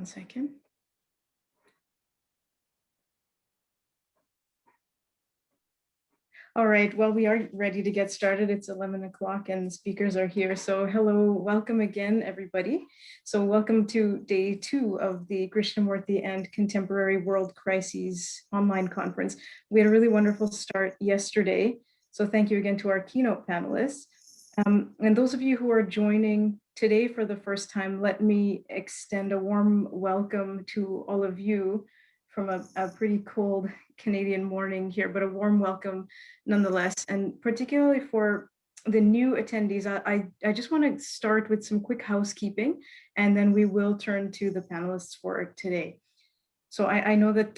One second. All right, well, we are ready to get started. It's 11 o'clock and the speakers are here. So hello, welcome again, everybody. So welcome to day 2 of the Krishnamurti and Contemporary World Crises online conference. We had a really wonderful start yesterday. So thank you again to our keynote panelists. And those of you who are joining today for the first time, let me extend a warm welcome to all of you from a pretty cold Canadian morning here, but a warm welcome nonetheless. And particularly for the new attendees, I just want to start with some quick housekeeping, and then we will turn to the panelists for today. So I know that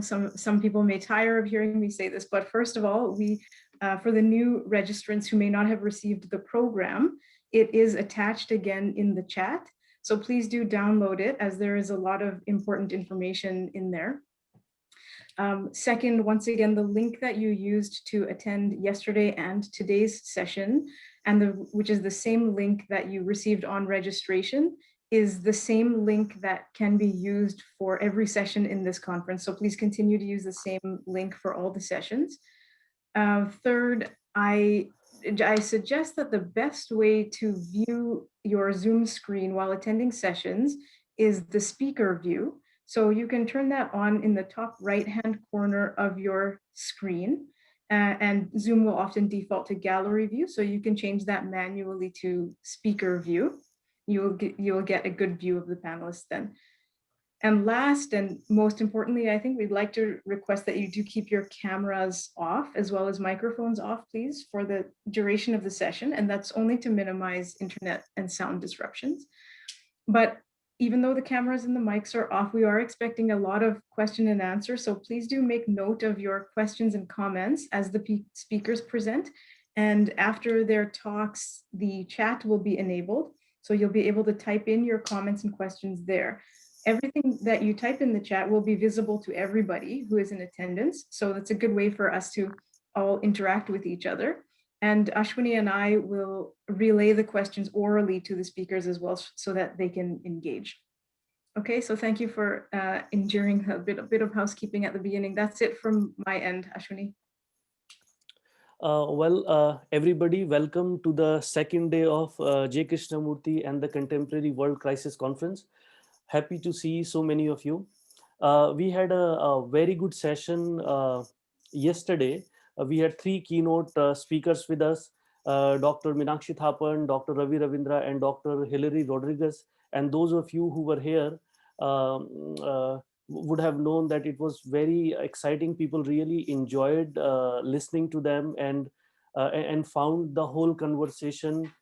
some people may tire of hearing me say this, but first of all, for the new registrants who may not have received the program, it is attached again in the chat. So please do download it, as there is a lot of important information in there. Second, once again, the link that you used to attend yesterday and today's session, which is the same link that you received on registration, is the same link that can be used for every session in this conference. So please continue to use the same link for all the sessions. Third, I suggest that the best way to view your Zoom screen while attending sessions is the speaker view. So you can turn that on in the top right-hand corner of your screen, and Zoom will often default to gallery view. So you can change that manually to speaker view. You will get a good view of the panelists then. And last and most importantly, I think we'd like to request that you do keep your cameras off as well as microphones off, please, for the duration of the session. And that's only to minimize internet and sound disruptions. But even though the cameras and the mics are off, we are expecting a lot of question and answer. So please do make note of your questions and comments as the speakers present. And after their talks, the chat will be enabled. So you'll be able to type in your comments and questions there. Everything that you type in the chat will be visible to everybody who is in attendance. So that's a good way for us to all interact with each other. And Ashwani and I will relay the questions orally to the speakers as well, so that they can engage. Okay, so thank you for enduring a bit of housekeeping at the beginning. That's it from my end, Ashwani. Everybody, welcome to the second day of J. Krishnamurti and the Contemporary World Crisis Conference. Happy to see so many of you. We had a very good session yesterday. We had 3 keynote speakers with us, Dr. Meenakshi Thapan, Dr. Ravi Ravindra, and Dr. Hilary Rodriguez. And those of you who were here would have known that it was very exciting. People really enjoyed listening to them and found the whole conversation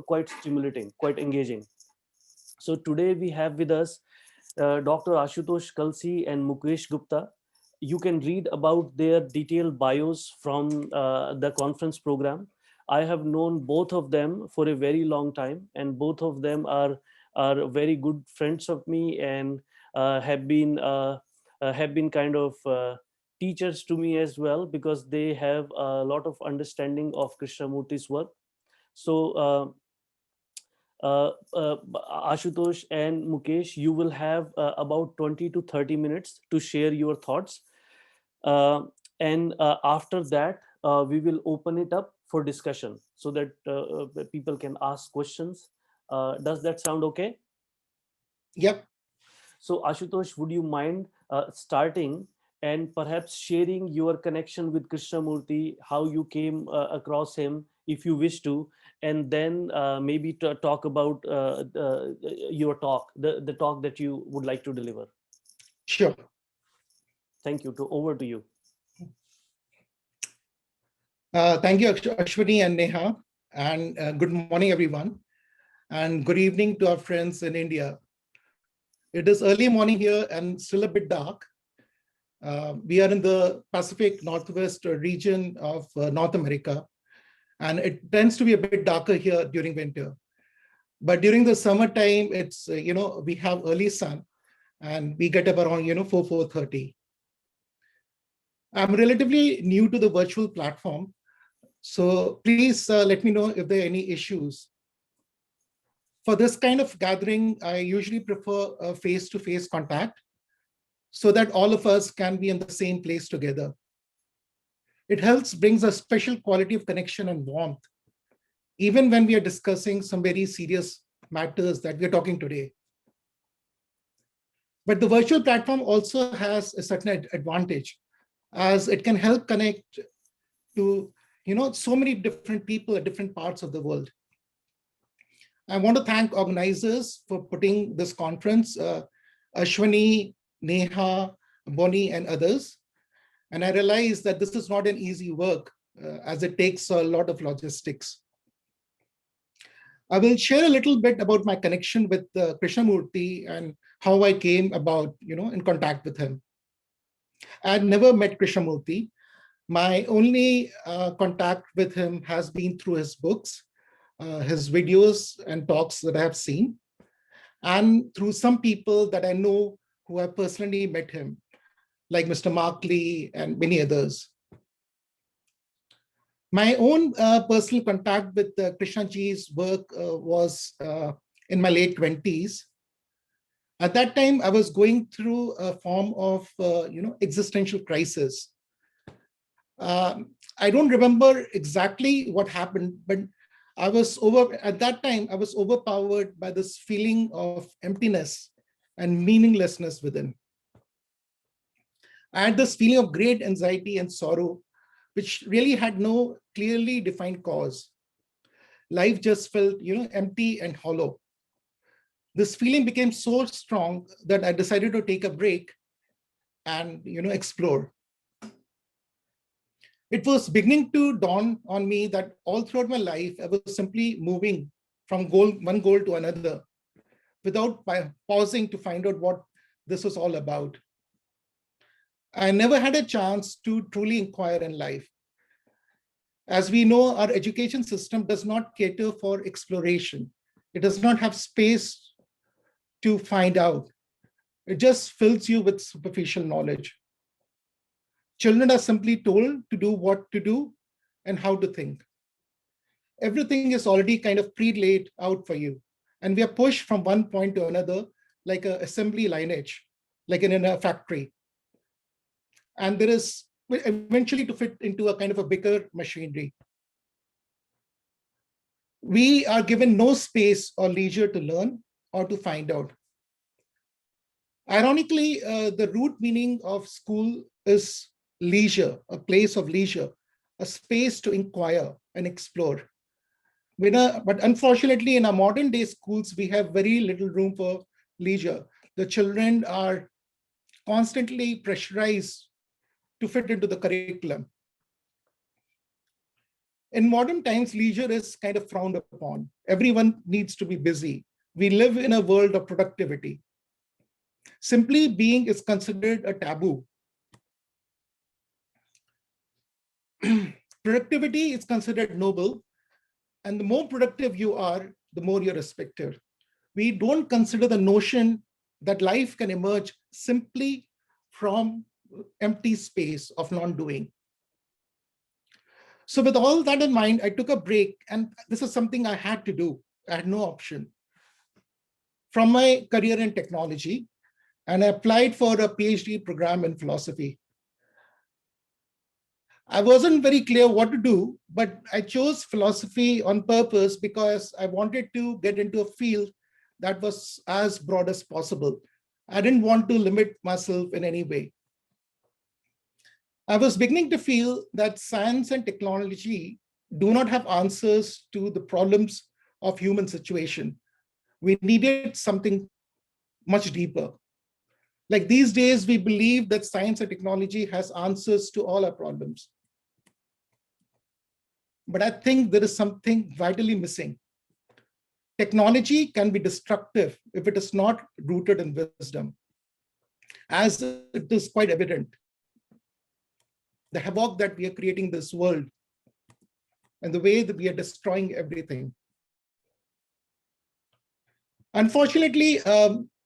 quite stimulating, quite engaging. So today we have with us Dr. Ashutosh Kalsi and Mukesh Gupta. You can read about their detailed bios from the conference program. I have known both of them for a very long time, and both of them are very good friends of me and have been kind of teachers to me as well, because they have a lot of understanding of Krishnamurti's work. So Ashutosh and Mukesh, you will have about 20 to 30 minutes to share your thoughts. And after that, we will open it up for discussion so that people can ask questions. Does that sound okay? Yep. So Ashutosh, would you mind starting and perhaps sharing your connection with Krishnamurti, how you came across him, if you wish to, and then maybe to talk about your talk, the talk that you would like to deliver. Sure. Thank you. Over to you. Thank you, Ashwani and Nayha, and good morning, everyone, and good evening to our friends in India. It is early morning here and still a bit dark. We are in the Pacific Northwest region of North America, and it tends to be a bit darker here during winter. But during the summertime, it's, we have early sun and we get up around, 4:30. I'm relatively new to the virtual platform, so please let me know if there are any issues. For this kind of gathering, I usually prefer a face-to-face contact so that all of us can be in the same place together. It helps brings a special quality of connection and warmth, even when we are discussing some very serious matters that we're talking today. But the virtual platform also has a certain advantage, as it can help connect to so many different people at different parts of the world. I want to thank organizers for putting this conference, Ashwani, Nayha, Bonnie, and others. And I realize that this is not an easy work, as it takes a lot of logistics. I will share a little bit about my connection with Krishnamurti and how I came about, in contact with him. I had never met Krishnamurti. My only contact with him has been through his books, his videos and talks that I have seen, and through some people that I know who have personally met him, like Mr. Markley and many others. My own personal contact with Krishnaji's work was in my late 20s. At that time, I was going through a form of, existential crisis. I don't remember exactly what happened, but at that time, I was overpowered by this feeling of emptiness and meaninglessness within. I had this feeling of great anxiety and sorrow, which really had no clearly defined cause. Life just felt, empty and hollow. This feeling became so strong that I decided to take a break and, explore. It was beginning to dawn on me that all throughout my life, I was simply moving from one goal to another without pausing to find out what this was all about. I never had a chance to truly inquire in life. As we know, our education system does not cater for exploration. It does not have space to find out. It just fills you with superficial knowledge. Children are simply told to do what to do and how to think. Everything is already kind of pre-laid out for you. And we are pushed from one point to another like an assembly lineage, like in a factory. And there is eventually to fit into a kind of a bigger machinery. We are given no space or leisure to learn or to find out. Ironically, the root meaning of school is leisure, a place of leisure, a space to inquire and explore. But unfortunately, in our modern day schools, we have very little room for leisure. The children are constantly pressurized to fit into the curriculum. In modern times, leisure is kind of frowned upon. Everyone needs to be busy. We live in a world of productivity. Simply being is considered a taboo. Productivity is considered noble, and the more productive you are, the more you're respected. We don't consider the notion that life can emerge simply from empty space of non-doing. So with all that in mind, I took a break, and this is something I had to do. I had no option. From my career in technology, and I applied for a PhD program in philosophy. I wasn't very clear what to do, but I chose philosophy on purpose because I wanted to get into a field that was as broad as possible. I didn't want to limit myself in any way. I was beginning to feel that science and technology do not have answers to the problems of human situation. We needed something much deeper. Like these days, we believe that science and technology has answers to all our problems. But I think there is something vitally missing. Technology can be destructive if it is not rooted in wisdom, as it is quite evident. The havoc that we are creating in this world and the way that we are destroying everything. Unfortunately,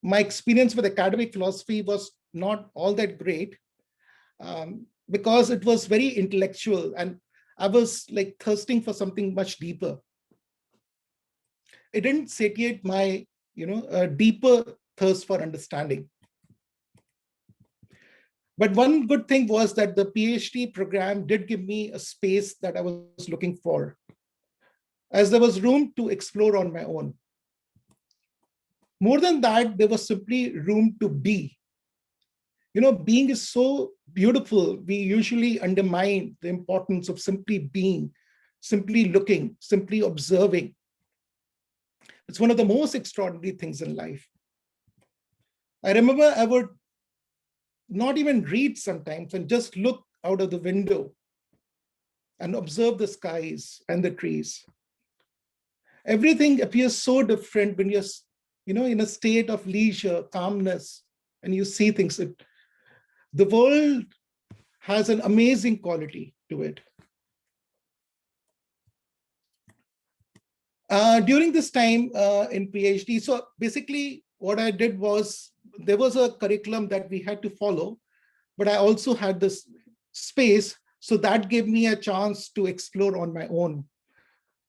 my experience with academic philosophy was not all that great because it was very intellectual and I was like thirsting for something much deeper. it didn't satiate my, deeper thirst for understanding. But one good thing was that the PhD program did give me a space that I was looking for, as there was room to explore on my own. More than that, there was simply room to be. Being is so beautiful. We usually undermine the importance of simply being, simply looking, simply observing. It's one of the most extraordinary things in life. I remember I would not even read sometimes and just look out of the window and observe the skies and the trees. Everything appears so different when you're, in a state of leisure, calmness, and you see things. The world has an amazing quality to it. During this time in PhD, so basically what I did was, there was a curriculum that we had to follow, but I also had this space, so that gave me a chance to explore on my own.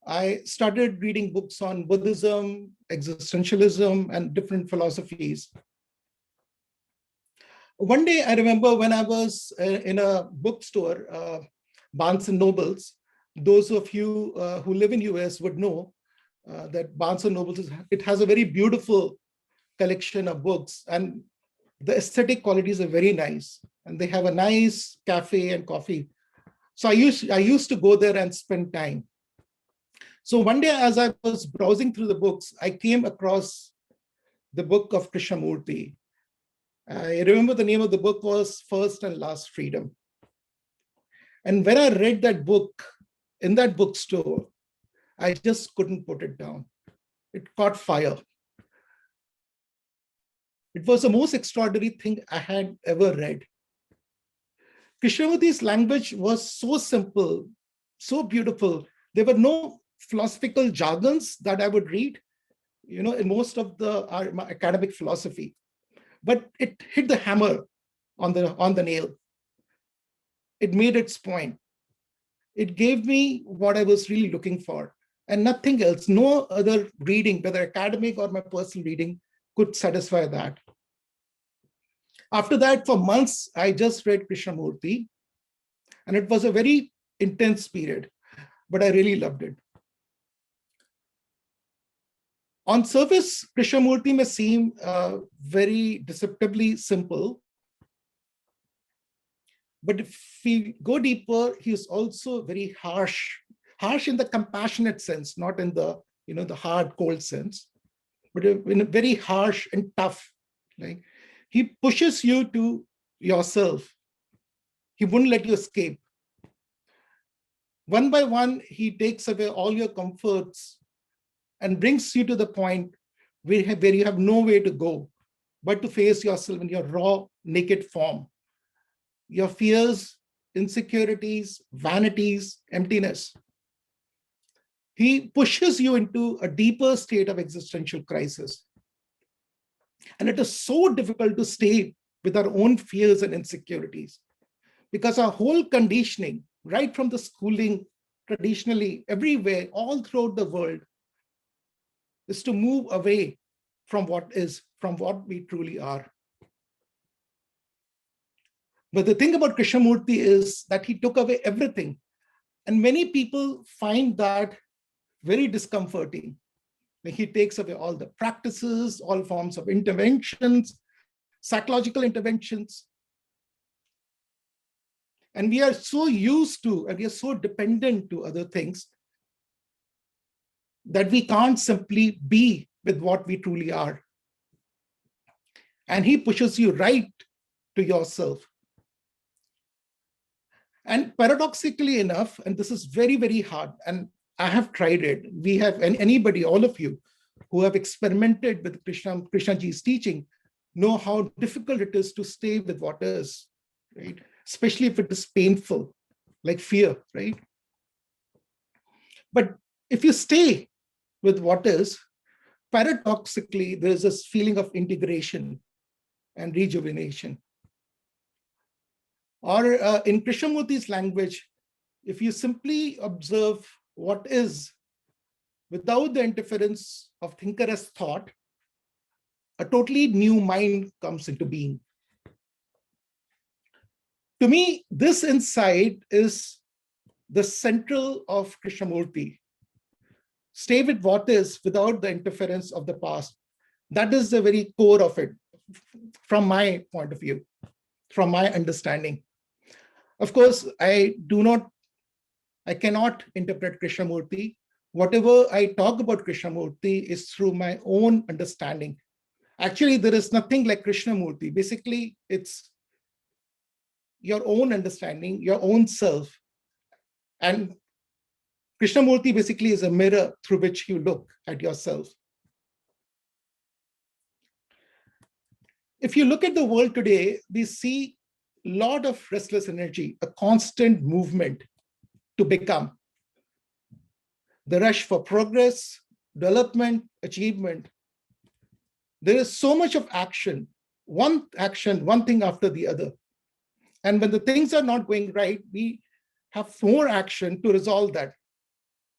I started reading books on Buddhism, existentialism, and different philosophies. One day, I remember when I was in a bookstore, Barnes and Nobles. Those of you who live in US would know that Barnes and Nobles, it has a very beautiful collection of books, and the aesthetic qualities are very nice, and they have a nice cafe and coffee. So I used to go there and spend time. So one day, as I was browsing through the books, I came across the book of Krishnamurti. I remember the name of the book was First and Last Freedom. And when I read that book in that bookstore, I just couldn't put it down. It caught fire. It was the most extraordinary thing I had ever read. Krishnamurti's language was so simple, so beautiful. There were no philosophical jargons that I would read, in most of the academic philosophy. But it hit the hammer on the nail. It made its point. It gave me what I was really looking for, and nothing else. No other reading, whether academic or my personal reading, could satisfy that. After that, for months, I just read Krishnamurti, and it was a very intense period, but I really loved it. On surface, Krishnamurti may seem very deceptively simple, but if we go deeper, he is also very harsh in the compassionate sense, not in the the hard, cold sense, but in a very harsh and tough. Like, he pushes you to yourself. He wouldn't let you escape. One by one, he takes away all your comforts and brings you to the point where you have no way to go but to face yourself in your raw, naked form. Your fears, insecurities, vanities, emptiness. He pushes you into a deeper state of existential crisis. And it is so difficult to stay with our own fears and insecurities, because our whole conditioning, right from the schooling, traditionally, everywhere, all throughout the world, is to move away from what we truly are. But the thing about Krishnamurti is that he took away everything. And many people find that very discomforting. Like, he takes away all the practices, all forms of interventions, psychological interventions. And we are so used to, and we are so dependent to other things, that we can't simply be with what we truly are. And he pushes you right to yourself. And paradoxically enough, and this is very, very hard, and I have tried it. We have, and anybody, all of you who have experimented with Krishnaji's teaching, know how difficult it is to stay with what is, right? Especially if it is painful, like fear, right? But if you stay with what is, paradoxically, there's this feeling of integration and rejuvenation. Or in Krishnamurti's language, if you simply observe what is without the interference of thinker as thought, a totally new mind comes into being. To me, this insight is the central of Krishnamurti. Stay with what is without the interference of the past. That is the very core of it, from my point of view, from my understanding. Of course, I cannot interpret Krishnamurti. Whatever I talk about Krishnamurti is through my own understanding. Actually, there is nothing like Krishnamurti. Basically, it's your own understanding, your own self. And Krishnamurti basically is a mirror through which you look at yourself. If you look at the world today, we see a lot of restless energy, a constant movement to become. The rush for progress, development, achievement. There is so much of action, one thing after the other. And when the things are not going right, we have more action to resolve that.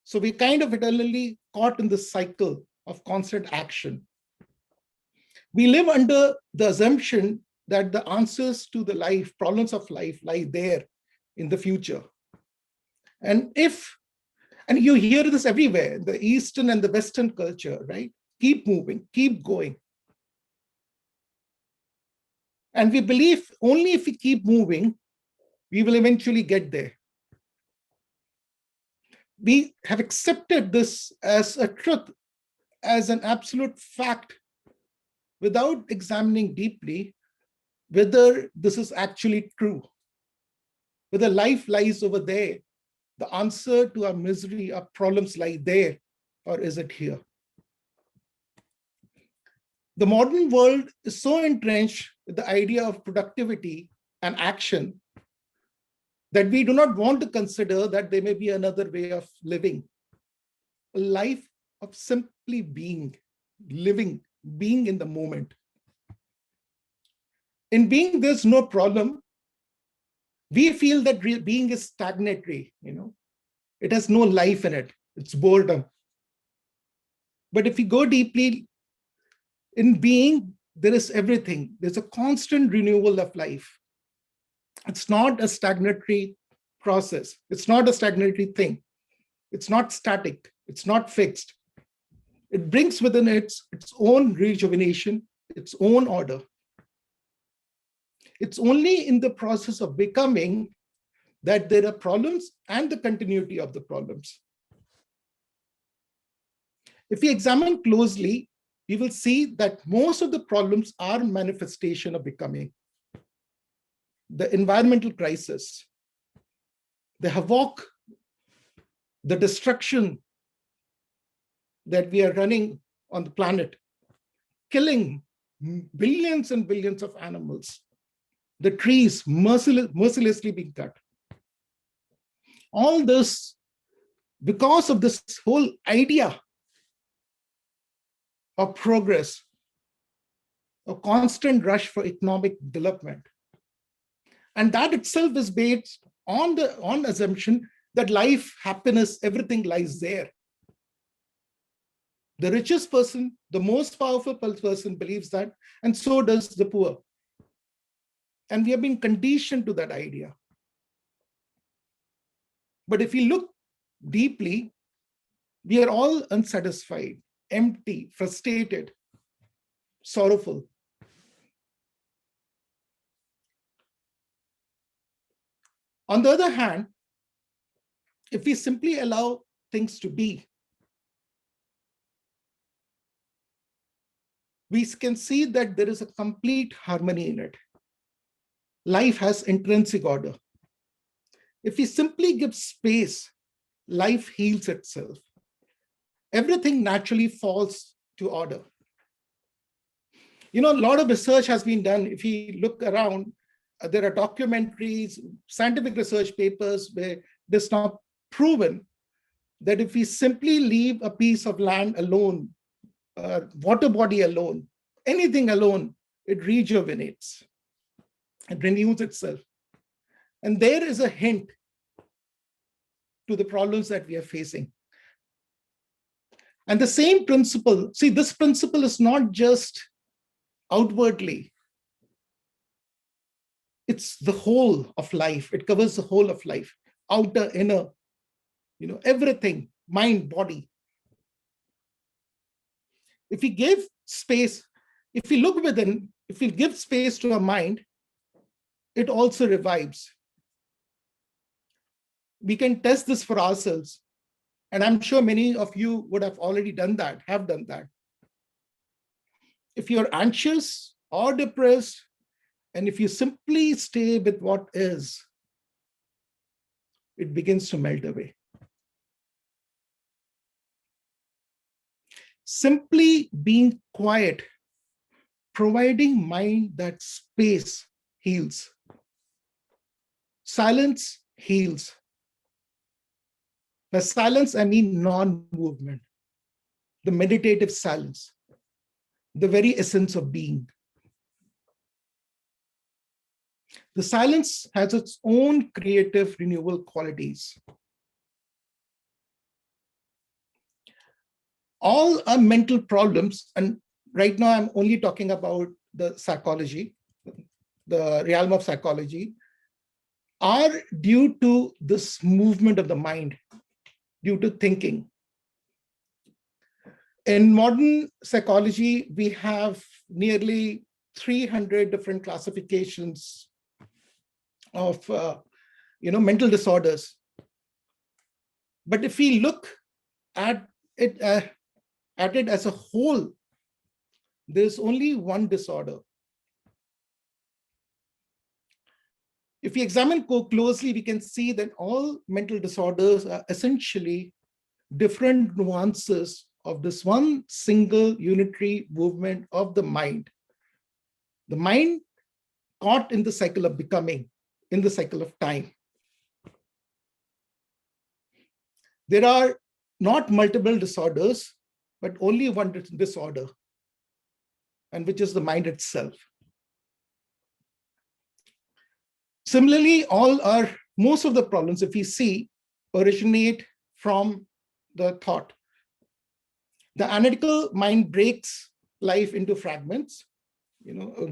So we kind of eternally caught in this cycle of constant action. We live under the assumption that the answers to the problems of life lie there in the future. And you hear this everywhere, the Eastern and the Western culture, right? Keep moving, keep going. And we believe only if we keep moving, we will eventually get there. We have accepted this as a truth, as an absolute fact, without examining deeply whether this is actually true, whether life lies over there, the answer to our misery, our problems lie there, or is it here? The modern world is so entrenched with the idea of productivity and action that we do not want to consider that there may be another way of living, a life of simply being, living, being in the moment. In being, there's no problem. We feel that being is stagnatory, it has no life in it, it's boredom. But if you go deeply, in being, there is everything. There's a constant renewal of life. It's not a stagnatory process. It's not a stagnatory thing. It's not static. It's not fixed. It brings within its own rejuvenation, its own order. It's only in the process of becoming that there are problems and the continuity of the problems. If we examine closely, we will see that most of the problems are manifestation of becoming. The environmental crisis, the havoc, the destruction that we are running on the planet, killing billions and billions of animals, the trees mercilessly being cut. All this because of this whole idea of progress, a constant rush for economic development. And that itself is based on the assumption that life, happiness, everything lies there. The richest person, the most powerful person believes that, and so does the poor. And we have been conditioned to that idea. But if we look deeply, we are all unsatisfied, empty, frustrated, sorrowful. On the other hand, if we simply allow things to be, we can see that there is a complete harmony in it. Life has intrinsic order. If we simply give space, life heals itself. Everything naturally falls to order. A lot of research has been done. If you look around, there are documentaries, scientific research papers where it is now proven that if we simply leave a piece of land alone, water body alone, anything alone, it rejuvenates, it renews itself. And there is a hint to the problems that we are facing. And the same principle, see, this principle is not just outwardly. It's the whole of life. It covers the whole of life, outer, inner, everything, mind, body. If we give space, if we look within, if we give space to our mind, it also revives. We can test this for ourselves. And I'm sure many of you would have already done that, have done that. If you're anxious or depressed, and if you simply stay with what is, it begins to melt away. Simply being quiet, providing mind that space heals. Silence heals. By silence, I mean non-movement, the meditative silence, the very essence of being. The silence has its own creative renewal qualities. All our mental problems, and right now I'm only talking about the psychology, the realm of psychology, are due to this movement of the mind, due to thinking. In modern psychology, we have nearly 300 different classifications of mental disorders. But if we look at it as a whole, there's only one disorder. If we examine closely, we can see that all mental disorders are essentially different nuances of this one single unitary movement of the mind. The mind caught in the cycle of becoming, in the cycle of time. There are not multiple disorders, but only one disorder, and which is the mind itself. Similarly, most of the problems, if we see, originate from the thought. The analytical mind breaks life into fragments,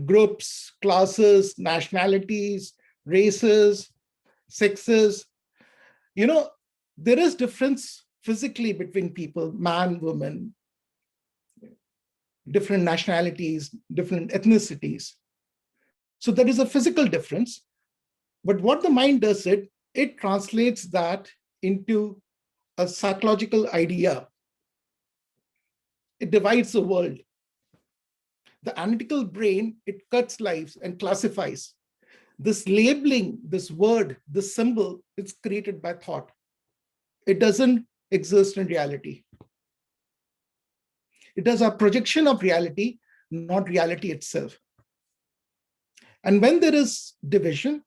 groups, classes, nationalities, races, sexes. There is difference physically between people, man, woman, different nationalities, different ethnicities. So there is a physical difference. But what the mind does, it translates that into a psychological idea. It divides the world. The analytical brain, it cuts lives and classifies. This labeling, this word, this symbol, it's created by thought. It doesn't exist in reality. It is a projection of reality, not reality itself. And when there is division,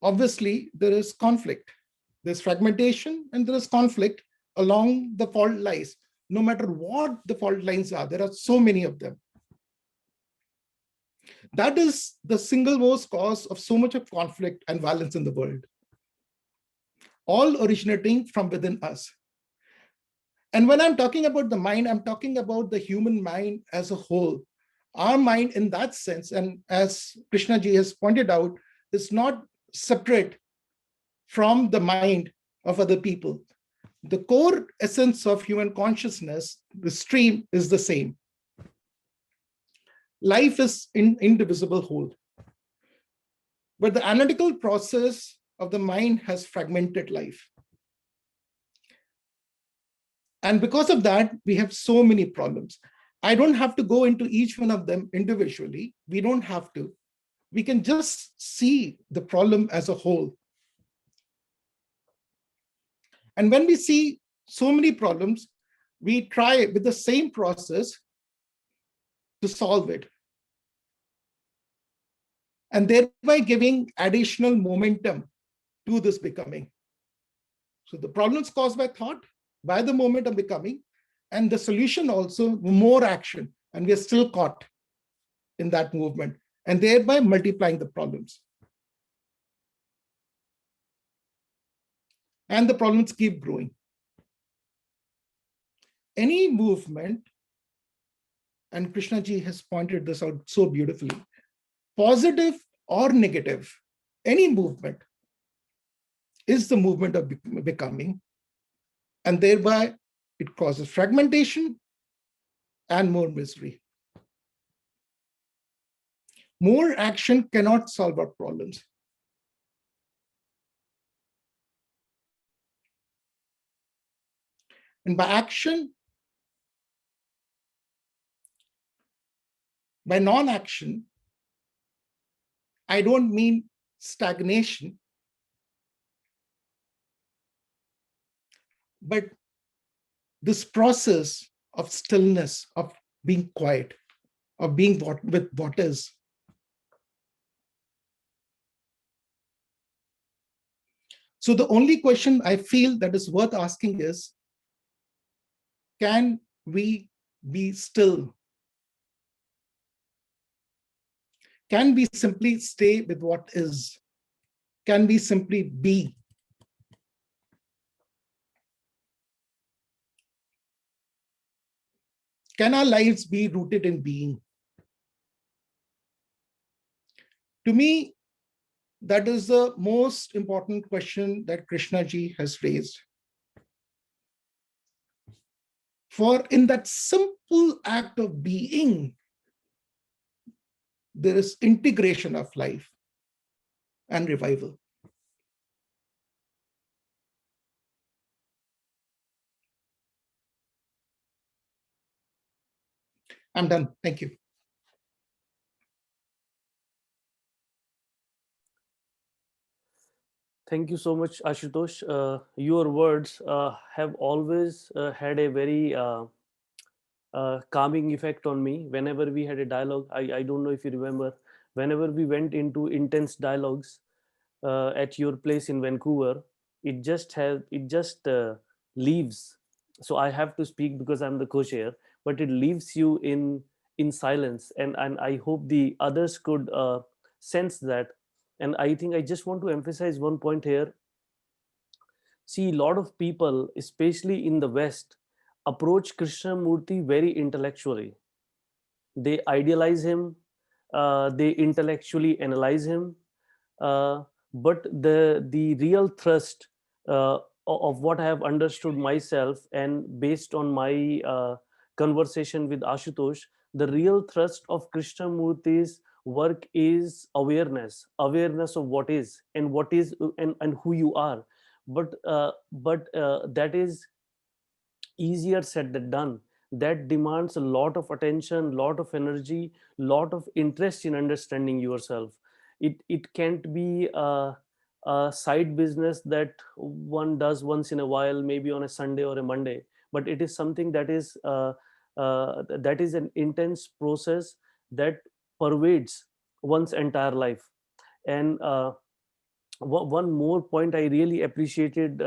obviously there is conflict. There's fragmentation and there is conflict along the fault lines. No matter what the fault lines are, there are so many of them. That is the single most cause of so much of conflict and violence in the world, all originating from within us. And when I'm talking about the mind, I'm talking about the human mind as a whole. Our mind in that sense, and as Krishna ji has pointed out, is not separate from the mind of other people. The core essence of human consciousness, the stream, is the same. Life is indivisible whole. But the analytical process of the mind has fragmented life. And because of that, we have so many problems. I don't have to go into each one of them individually. We don't have to. We can just see the problem as a whole. And when we see so many problems, we try with the same process to solve it, and thereby giving additional momentum to this becoming. So the problems caused by thought, by the moment of becoming, and the solution also more action, and we are still caught in that movement, and thereby multiplying the problems. And the problems keep growing. any movement, and Krishna ji has pointed this out so beautifully, positive or negative, any movement is the movement of becoming, and thereby it causes fragmentation and more misery. More action cannot solve our problems. And by action, by non-action, I don't mean stagnation, but this process of stillness, of being quiet, of being with what is. So the only question I feel that is worth asking is, can we be still? Can we simply stay with what is? Can we simply be? Can our lives be rooted in being? To me, that is the most important question that Krishna ji has raised. For in that simple act of being, there is integration of life and revival. I'm done. Thank you. Thank you so much, Ashutosh. Your words have always had a very calming effect on me. Whenever we had a dialogue, I don't know if you remember, whenever we went into intense dialogues at your place in Vancouver, it just leaves. So I have to speak because I'm the co-chair, but it leaves you in silence, and I hope the others could sense that. And I think I just want to emphasize one point here. See, a lot of people, especially in the West, approach Krishnamurti very intellectually. They idealize him, they intellectually analyze him, uh, but the real thrust of what I have understood myself, and based on my conversation with Ashutosh, the real thrust of Krishnamurti's work is awareness of what is, and what is, and who you are. But that is easier said than done. That demands a lot of attention, lot of energy, lot of interest in understanding yourself. It can't be a side business that one does once in a while, maybe on a Sunday or a Monday, but it is something that is an intense process that pervades one's entire life. And one more point I really appreciated,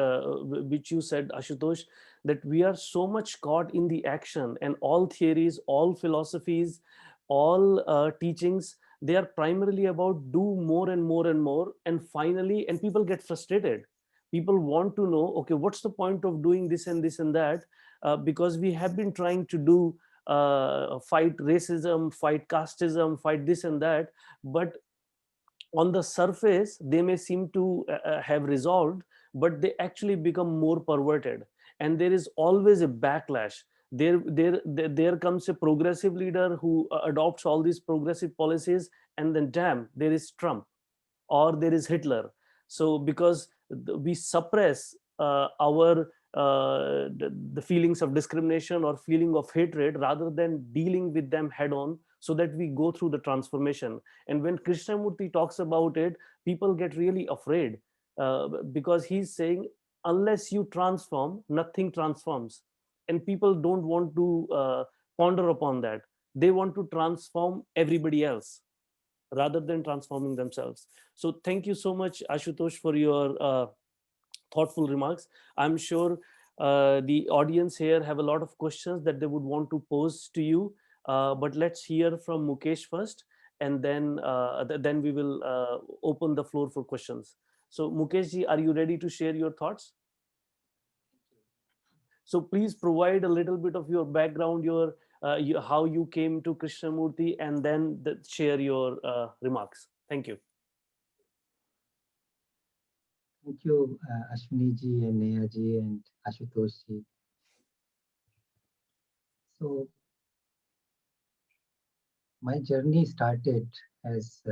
which you said, Ashutosh, that we are so much caught in the action, and all theories, all philosophies, all teachings, they are primarily about do more and more and more, and finally, and people get frustrated. People want to know, okay, what's the point of doing this and that? Because we have been trying to do fight racism, fight casteism, fight this and that, but on the surface they may seem to have resolved, but they actually become more perverted, and there is always a backlash. There comes a progressive leader who adopts all these progressive policies, and then damn, there is Trump or there is Hitler. So because we suppress the feelings of discrimination or feeling of hatred rather than dealing with them head on, so that we go through the transformation. And when Krishnamurti talks about it, people get really afraid, because he's saying unless you transform, nothing transforms. And people don't want to ponder upon that. They want to transform everybody else rather than transforming themselves. So thank you so much, Ashutosh, for your thoughtful remarks. I'm sure the audience here have a lot of questions that they would want to pose to you. But let's hear from Mukesh first, and then we will open the floor for questions. So Mukesh ji, are you ready to share your thoughts? So please provide a little bit of your background, how you came to Krishnamurti, and then share your remarks. Thank you. Thank you, Ashwani ji and Nayha ji and Ashutosh ji. So my journey started, as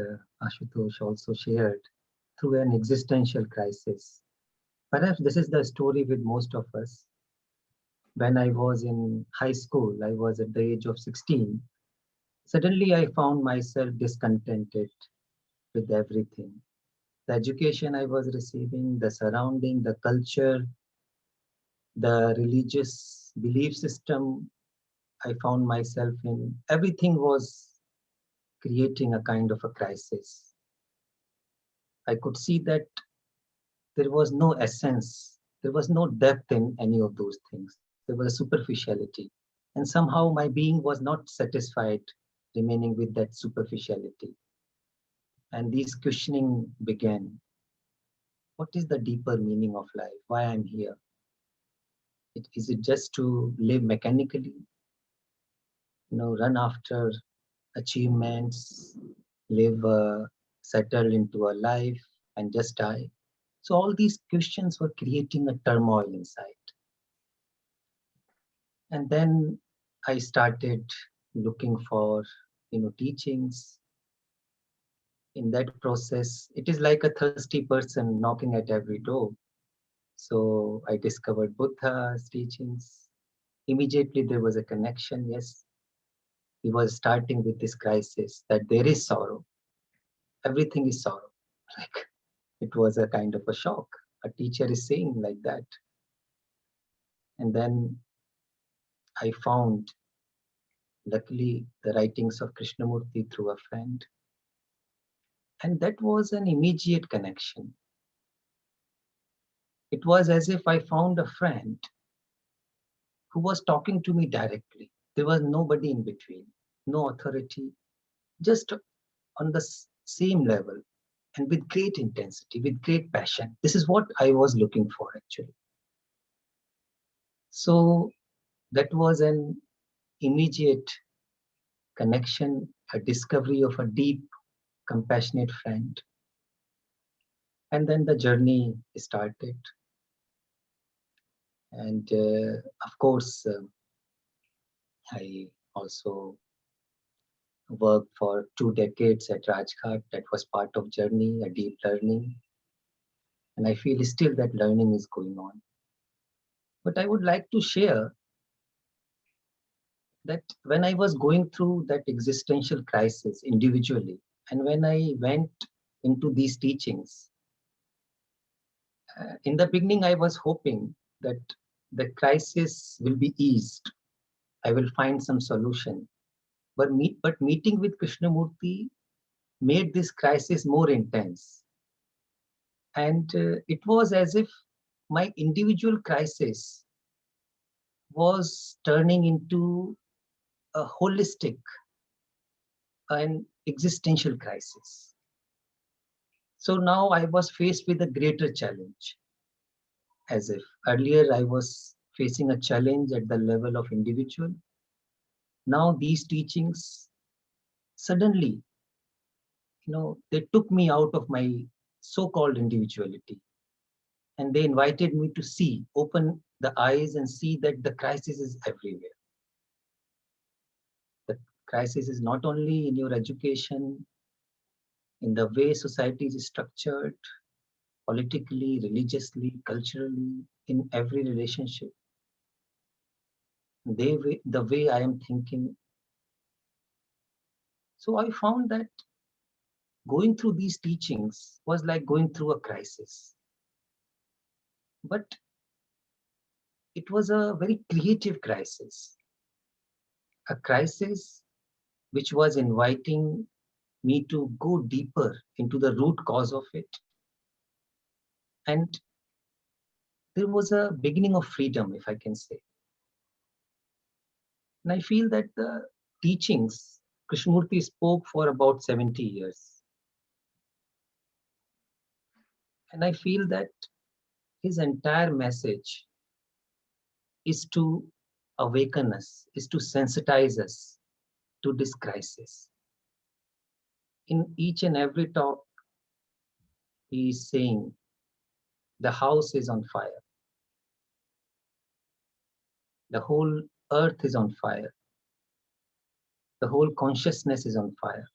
Ashutosh also shared, through an existential crisis. Perhaps this is the story with most of us. When I was in high school, I was at the age of 16. Suddenly, I found myself discontented with everything. The education I was receiving, the surrounding, the culture, the religious belief system I found myself in, everything was creating a kind of a crisis. I could see that there was no essence, there was no depth in any of those things. There was a superficiality. And somehow my being was not satisfied remaining with that superficiality. And this questioning began. What is the deeper meaning of life? Why I'm here? Is it just to live mechanically? Run after achievements, live, settle into a life and just die? So all these questions were creating a turmoil inside. And then I started looking for, teachings. In that process, it is like a thirsty person knocking at every door. So I discovered Buddha's teachings. Immediately there was a connection. Yes, he was starting with this crisis that there is sorrow. Everything is sorrow. Like, it was a kind of a shock. A teacher is saying like that. And then I found, luckily, the writings of Krishnamurti through a friend. And that was an immediate connection. It was as if I found a friend who was talking to me directly. There was nobody in between, no authority, just on the same level and with great intensity, with great passion. This is what I was looking for, actually. So that was an immediate connection, a discovery of a deep, compassionate friend. And then the journey started. And of course, I also worked for 2 decades at Rajghat. That was part of journey, a deep learning. And I feel still that learning is going on. But I would like to share that when I was going through that existential crisis individually, and when I went into these teachings, in the beginning, I was hoping that the crisis will be eased. I will find some solution. But meeting with Krishnamurti made this crisis more intense. And it was as if my individual crisis was turning into a holistic and existential crisis. So now I was faced with a greater challenge. As if earlier I was facing a challenge at the level of individual. Now these teachings suddenly, they took me out of my so-called individuality. And they invited me to open the eyes and see that the crisis is everywhere. The crisis is not only in your education, in the way society is structured, politically, religiously, culturally, in every relationship. The way I am thinking. So I found that going through these teachings was like going through a crisis. But it was a very creative crisis. A crisis which was inviting me to go deeper into the root cause of it. And there was a beginning of freedom, if I can say. And I feel that the teachings, Krishnamurti spoke for about 70 years. And I feel that his entire message is to awaken us, is to sensitize us to this crisis. In each and every talk, he is saying, the house is on fire. The whole earth is on fire. The whole consciousness is on fire.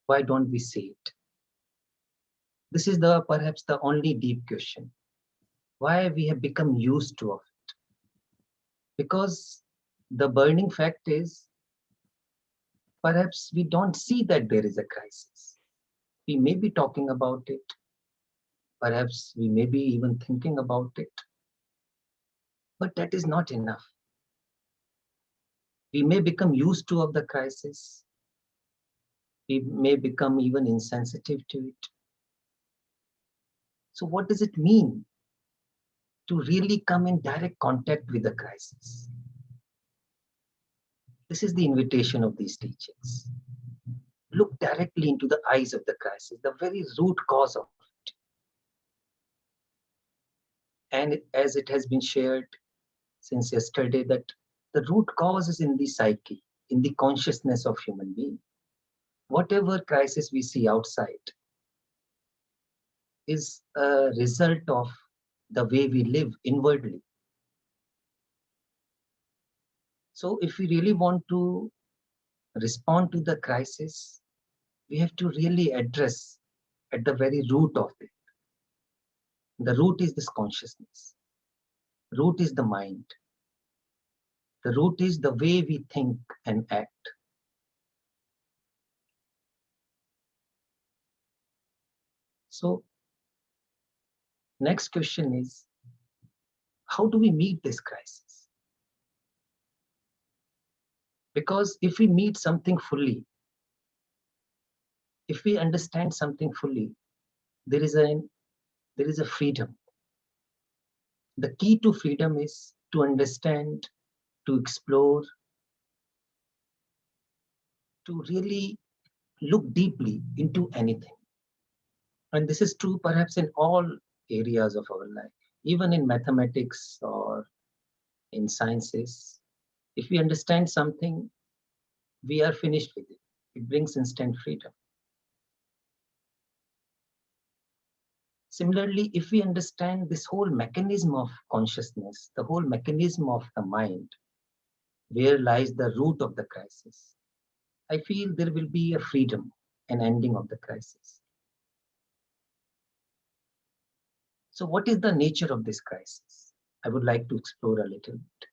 Why don't we see it? This is perhaps the only deep question. Why we have become used to of it? Because the burning fact is, perhaps we don't see that there is a crisis. We may be talking about it. Perhaps we may be even thinking about it. But that is not enough. We may become used to of the crisis. We may become even insensitive to it. So what does it mean to really come in direct contact with the crisis? This is the invitation of these teachings. Look directly into the eyes of the crisis, the very root cause of it. And as it has been shared since yesterday, that the root cause is in the psyche, in the consciousness of human being. Whatever crisis we see outside is a result of the way we live inwardly. So if we really want to respond to the crisis, we have to really address at the very root of it. The root is this consciousness. Root is the mind. The root is the way we think and act. So, next question is, how do we meet this crisis? Because if we meet something fully, if we understand something fully, there is a freedom. The key to freedom is to understand, to explore, to really look deeply into anything. And this is true perhaps in all areas of our life, even in mathematics or in sciences. If we understand something, we are finished with it. It brings instant freedom. Similarly, if we understand this whole mechanism of consciousness, the whole mechanism of the mind, where lies the root of the crisis, I feel there will be a freedom, an ending of the crisis. So what is the nature of this crisis? I would like to explore a little bit.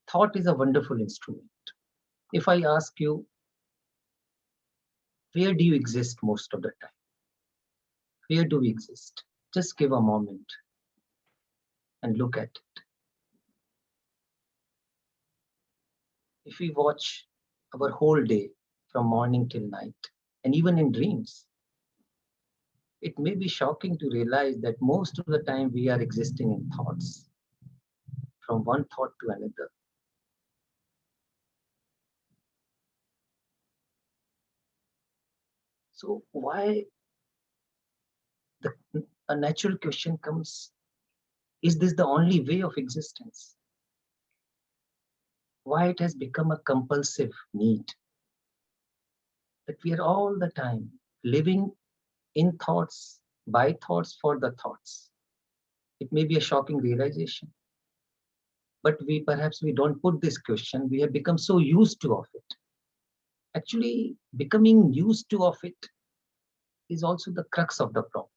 Thought is a wonderful instrument. If I ask you, where do you exist most of the time? Where do we exist? Just give a moment and look at it. If we watch our whole day from morning till night, and even in dreams, it may be shocking to realize that most of the time we are existing in thoughts, from one thought to another. So why a natural question comes, is this the only way of existence? Why it has become a compulsive need that we are all the time living in thoughts, by thoughts, for the thoughts. It may be a shocking realization, but perhaps we don't put this question. We have become so used to of it. Actually, becoming used to of it is also the crux of the problem.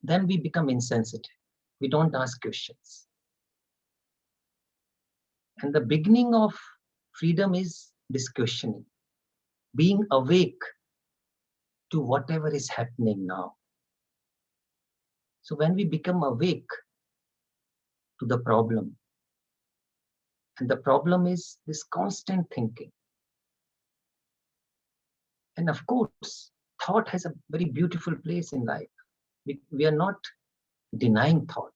Then we become insensitive. We don't ask questions. And the beginning of freedom is this questioning, being awake to whatever is happening now. So when we become awake to the problem, and the problem is this constant thinking. And of course, thought has a very beautiful place in life. We are not denying thought.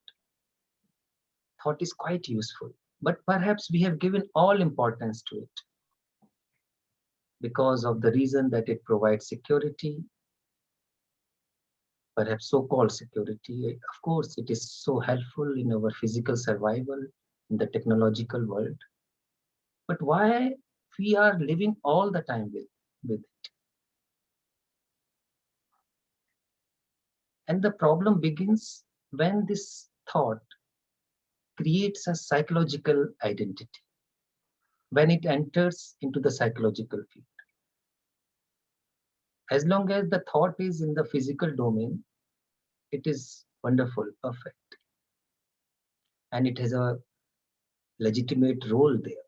Thought is quite useful, but perhaps we have given all importance to it because of the reason that it provides security. perhaps so-called security. Of course, it is so helpful in our physical survival in the technological world. But why we are living all the time with it? And the problem begins when this thought creates a psychological identity, when it enters into the psychological field. As long as the thought is in the physical domain, it is wonderful, perfect, and it has a legitimate role there.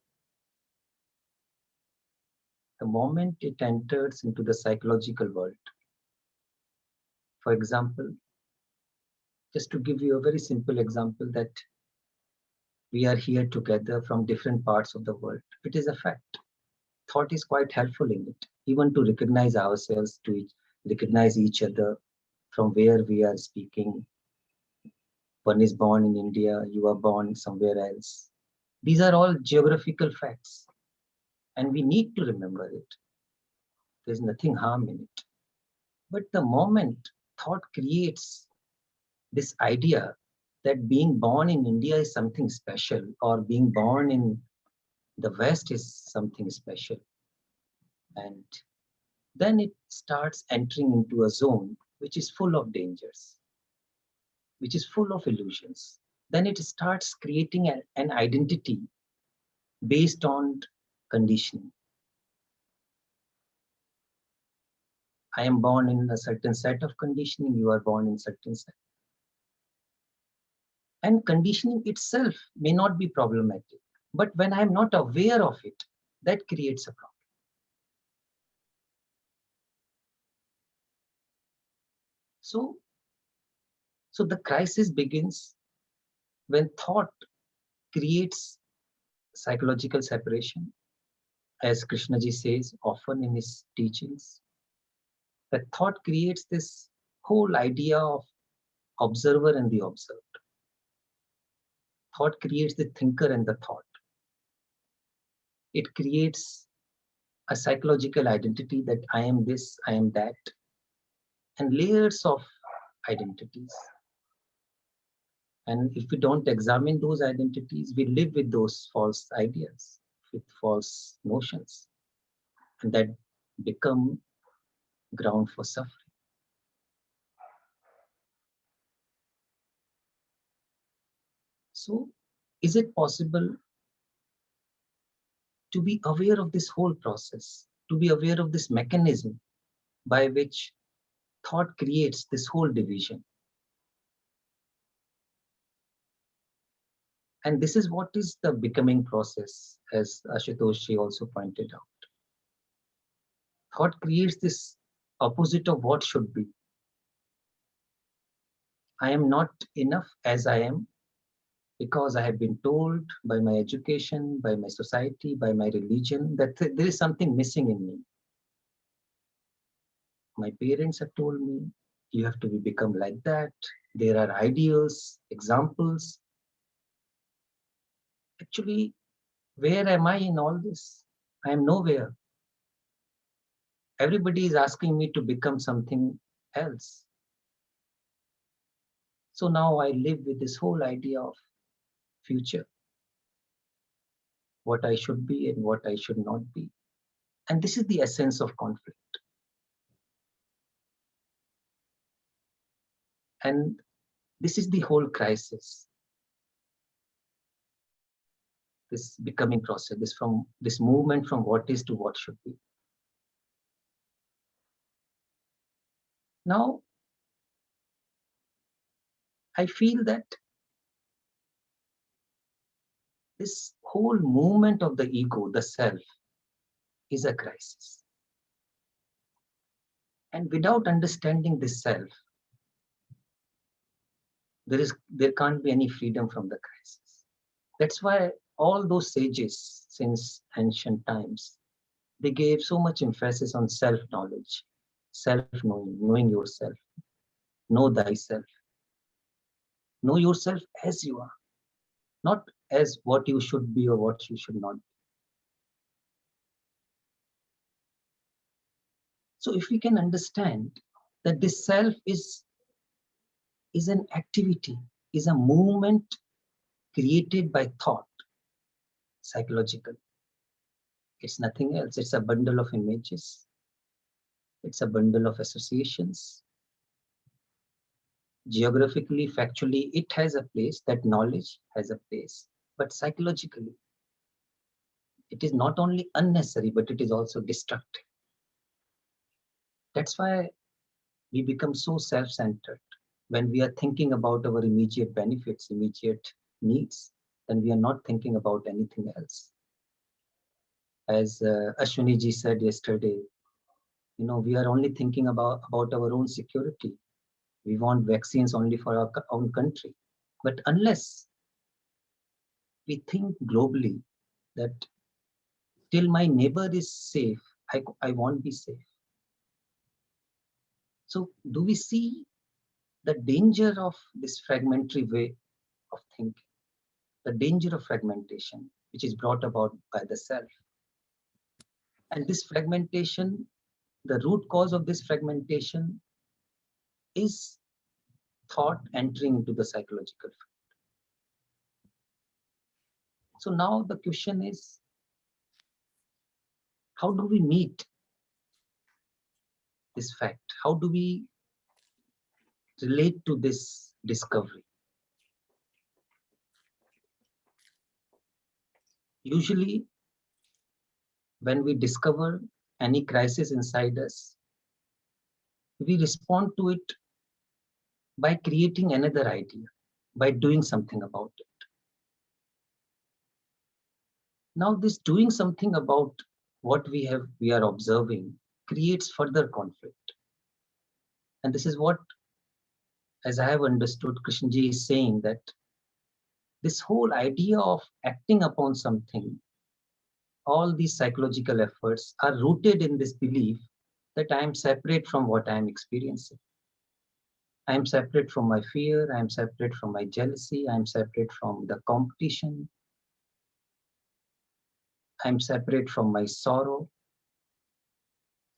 The moment it enters into the psychological world, for example, just to give you a very simple example, that we are here together from different parts of the world, it is a fact. Thought is quite helpful in it, even to recognize ourselves, recognize each other, from where we are speaking. One is born in India, you are born somewhere else. These are all geographical facts, and we need to remember it. There's nothing harm in it. But the moment thought creates this idea that being born in India is something special, or being born in the West is something special, and then it starts entering into a zone which is full of dangers, which is full of illusions. Then it starts creating an identity based on conditioning. I am born in a certain set of conditioning, you are born in certain set. And conditioning itself may not be problematic, but when I am not aware of it, that creates a problem. So the crisis begins when thought creates psychological separation, as Krishnaji says often in his teachings. That thought creates this whole idea of observer and the observed. Thought creates the thinker and the thought. It creates a psychological identity that I am this, I am that, and layers of identities. And if we don't examine those identities, we live with those false ideas, with false notions, and that become ground for suffering. So, is it possible to be aware of this whole process, to be aware of this mechanism by which thought creates this whole division? And this is what is the becoming process, as Ashutosh also pointed out. Thought creates this opposite of what should be. I am not enough as I am, because I have been told by my education, by my society, by my religion, that there is something missing in me. My parents have told me, you have to become like that. There are ideals, examples. Actually, where am I in all this? I am nowhere. Everybody is asking me to become something else. So now I live with this whole idea of future, what I should be and what I should not be. And this is the essence of conflict. And this is the whole crisis, this becoming process, this movement from what is to what should be. Now, I feel that this whole movement of the ego, the self, is a crisis. And without understanding this self, there can't be any freedom from the crisis. That's why all those sages since ancient times, they gave so much emphasis on self-knowledge, self-knowing, knowing yourself, know thyself. Know yourself as you are, not as what you should be or what you should not be. So if we can understand that this self is is an activity, is a movement created by thought, psychological. It's nothing else. It's a bundle of images. It's a bundle of associations. Geographically, factually, it has a place, that knowledge has a place. But psychologically, it is not only unnecessary, but it is also destructive. That's why we become so self-centered. When we are thinking about our immediate benefits, immediate needs, then we are not thinking about anything else. As Ashwani ji said yesterday, we are only thinking about our own security. We want vaccines only for our own country. But unless we think globally that till my neighbor is safe, I won't be safe. So do we see the danger of this fragmentary way of thinking, the danger of fragmentation, which is brought about by the self? And this fragmentation, the root cause of this fragmentation is thought entering into the psychological field. So now the question is, how do we meet this fact? How do we relate to this discovery? Usually, when we discover any crisis inside us, we respond to it by creating another idea, by doing something about it. Now, this doing something about what we are observing creates further conflict. And this is what, as I have understood, Krishnaji is saying that this whole idea of acting upon something, all these psychological efforts are rooted in this belief that I am separate from what I am experiencing. I am separate from my fear, I am separate from my jealousy, I am separate from the competition, I am separate from my sorrow.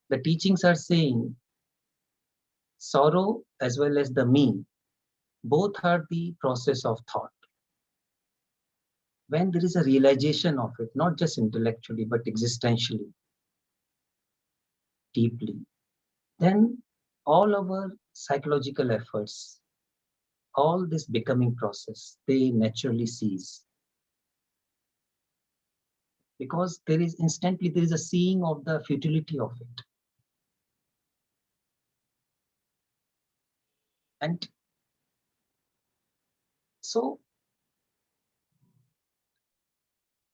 The teachings are saying sorrow as well as the me, both are the process of thought. When there is a realization of it, not just intellectually, but existentially, deeply, then all our psychological efforts, all this becoming process, they naturally cease. Because there is a seeing of the futility of it. And so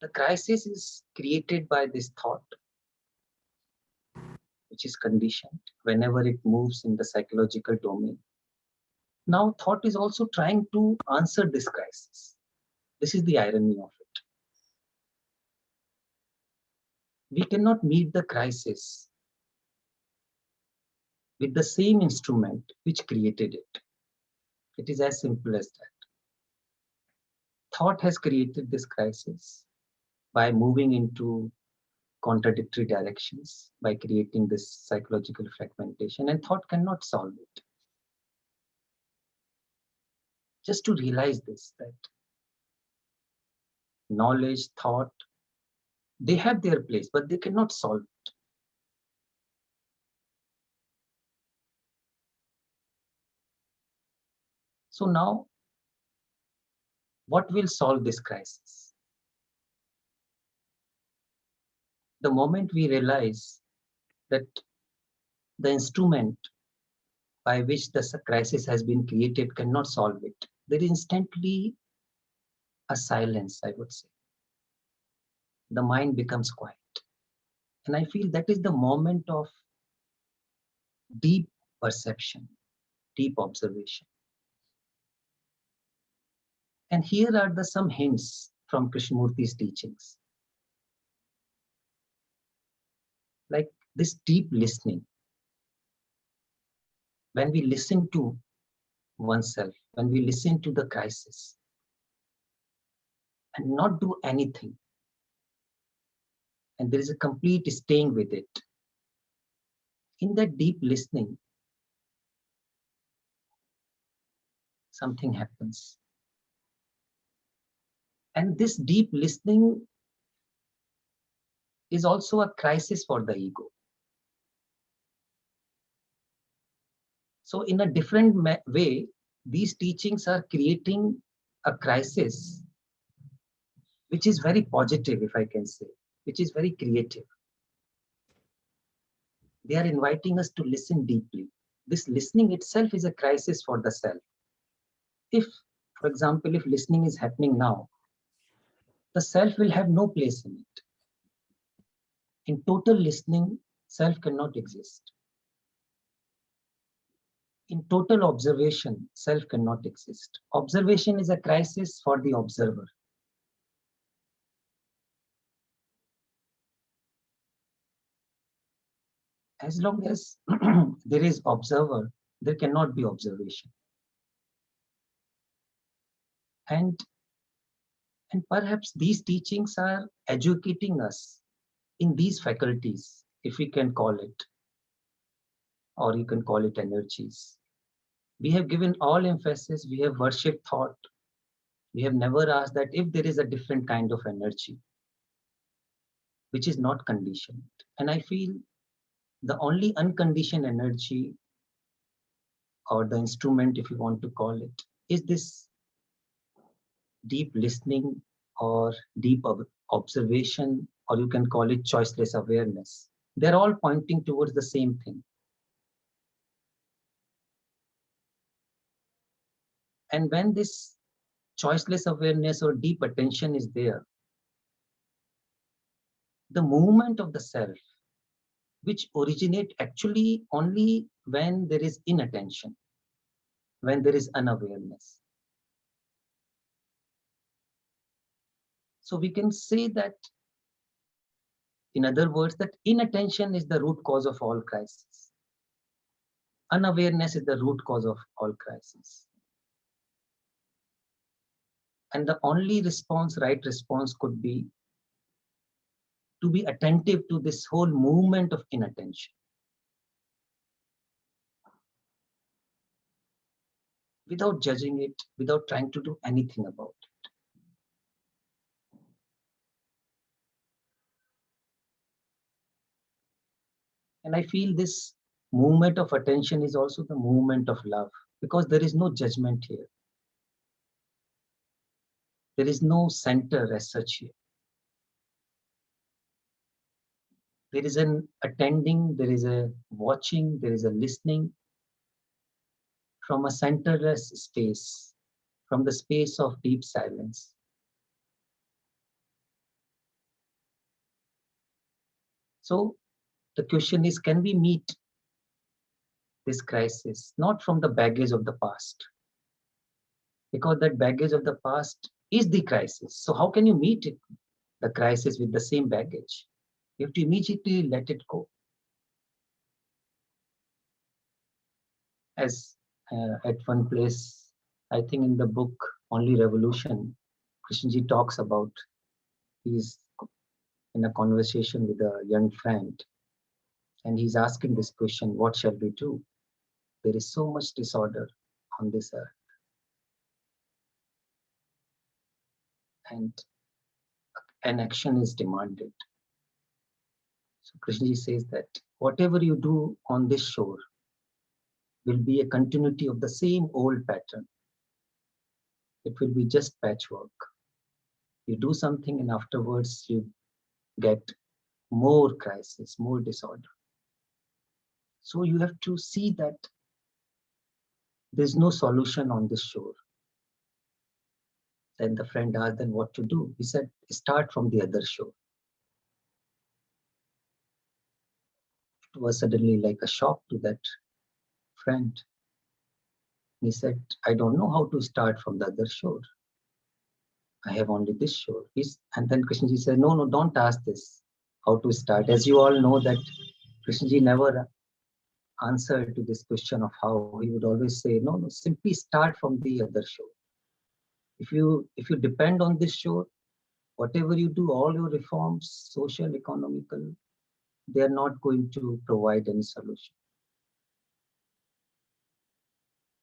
the crisis is created by this thought, which is conditioned whenever it moves in the psychological domain. Now, thought is also trying to answer this crisis. This is the irony of it. We cannot meet the crisis with the same instrument which created it. It is as simple as that. Thought has created this crisis by moving into contradictory directions, by creating this psychological fragmentation, and thought cannot solve it. Just to realize this, that knowledge, thought, they have their place, but they cannot solve it. So now, what will solve this crisis? The moment we realize that the instrument by which the crisis has been created cannot solve it, there is instantly a silence, I would say. The mind becomes quiet. And I feel that is the moment of deep perception, deep observation. And here are some hints from Krishnamurti's teachings. Like this deep listening. When we listen to oneself, when we listen to the crisis and not do anything, and there is a complete staying with it. In that deep listening, something happens. And this deep listening is also a crisis for the ego. So in a different way, these teachings are creating a crisis, which is very positive, if I can say, which is very creative. They are inviting us to listen deeply. This listening itself is a crisis for the self. If, for example, if listening is happening now, the self will have no place in it. In total listening, self cannot exist. In total observation, self cannot exist. Observation is a crisis for the observer. As long as there is observer, there cannot be observation. And perhaps these teachings are educating us in these faculties, if we can call it, or you can call it energies. We have given all emphasis, we have worshipped thought. We have never asked that if there is a different kind of energy, which is not conditioned. And I feel the only unconditioned energy, or the instrument, if you want to call it, is this deep listening or deep observation, or you can call it choiceless awareness. They're all pointing towards the same thing. And when this choiceless awareness or deep attention is there, the movement of the self, which originate actually only when there is inattention, when there is unawareness. So we can say that, in other words, that inattention is the root cause of all crises. Unawareness is the root cause of all crises. And the only response, right response, could be to be attentive to this whole movement of inattention. Without judging it, without trying to do anything about it. And I feel this movement of attention is also the movement of love, because there is no judgment here. There is no center as such here. There is an attending, there is a watching, there is a listening from a centerless space, from the space of deep silence. So the question is, can we meet this crisis not from the baggage of the past? Because that baggage of the past is the crisis. So how can you meet it, the crisis, with the same baggage? You have to immediately let it go. As at one place, I think in the book Only Revolution, Krishnaji talks about, he's in a conversation with a young friend, and he's asking this question, what shall we do? There is so much disorder on this earth. And an action is demanded. So Krishnaji says that whatever you do on this shore will be a continuity of the same old pattern. It will be just patchwork. You do something and afterwards you get more crisis, more disorder. So you have to see that there's no solution on this shore. Then the friend asked, then what to do? He said, start from the other shore. It was suddenly like a shock to that friend. He said, I don't know how to start from the other shore. I have only this shore. And then Krishnaji said, no, don't ask this, how to start. As you all know that Krishnaji never answered to this question of how. He would always say, no, simply start from the other shore. If you depend on this shore, whatever you do, all your reforms, social, economical, they are not going to provide any solution.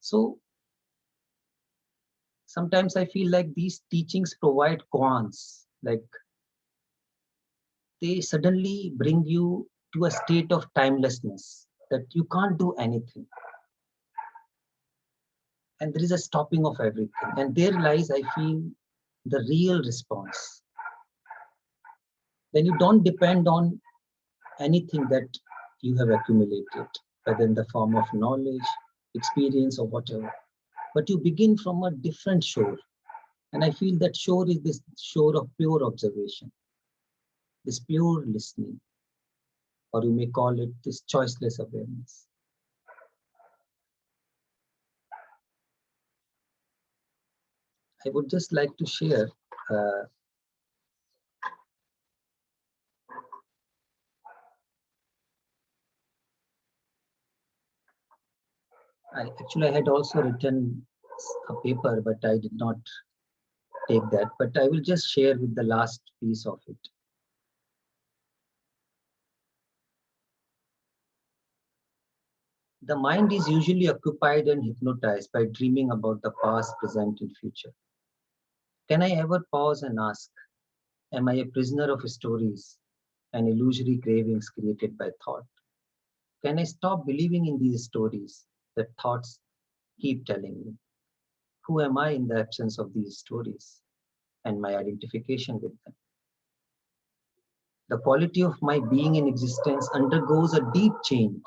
So Sometimes I feel like these teachings provide koans, like they suddenly bring you to a state of timelessness that you can't do anything. And there is a stopping of everything. And there lies, I feel, the real response. Then you don't depend on anything that you have accumulated, whether in the form of knowledge, experience, or whatever. But you begin from a different shore. And I feel that shore is this shore of pure observation, this pure listening, or you may call it this choiceless awareness. I would just like to share I had also written a paper, but I did not take that. But I will just share with the last piece of it. The mind is usually occupied and hypnotized by dreaming about the past, present, and future. Can I ever pause and ask, am I a prisoner of stories and illusory cravings created by thought? Can I stop believing in these stories that thoughts keep telling me? Who am I in the absence of these stories and my identification with them? The quality of my being in existence undergoes a deep change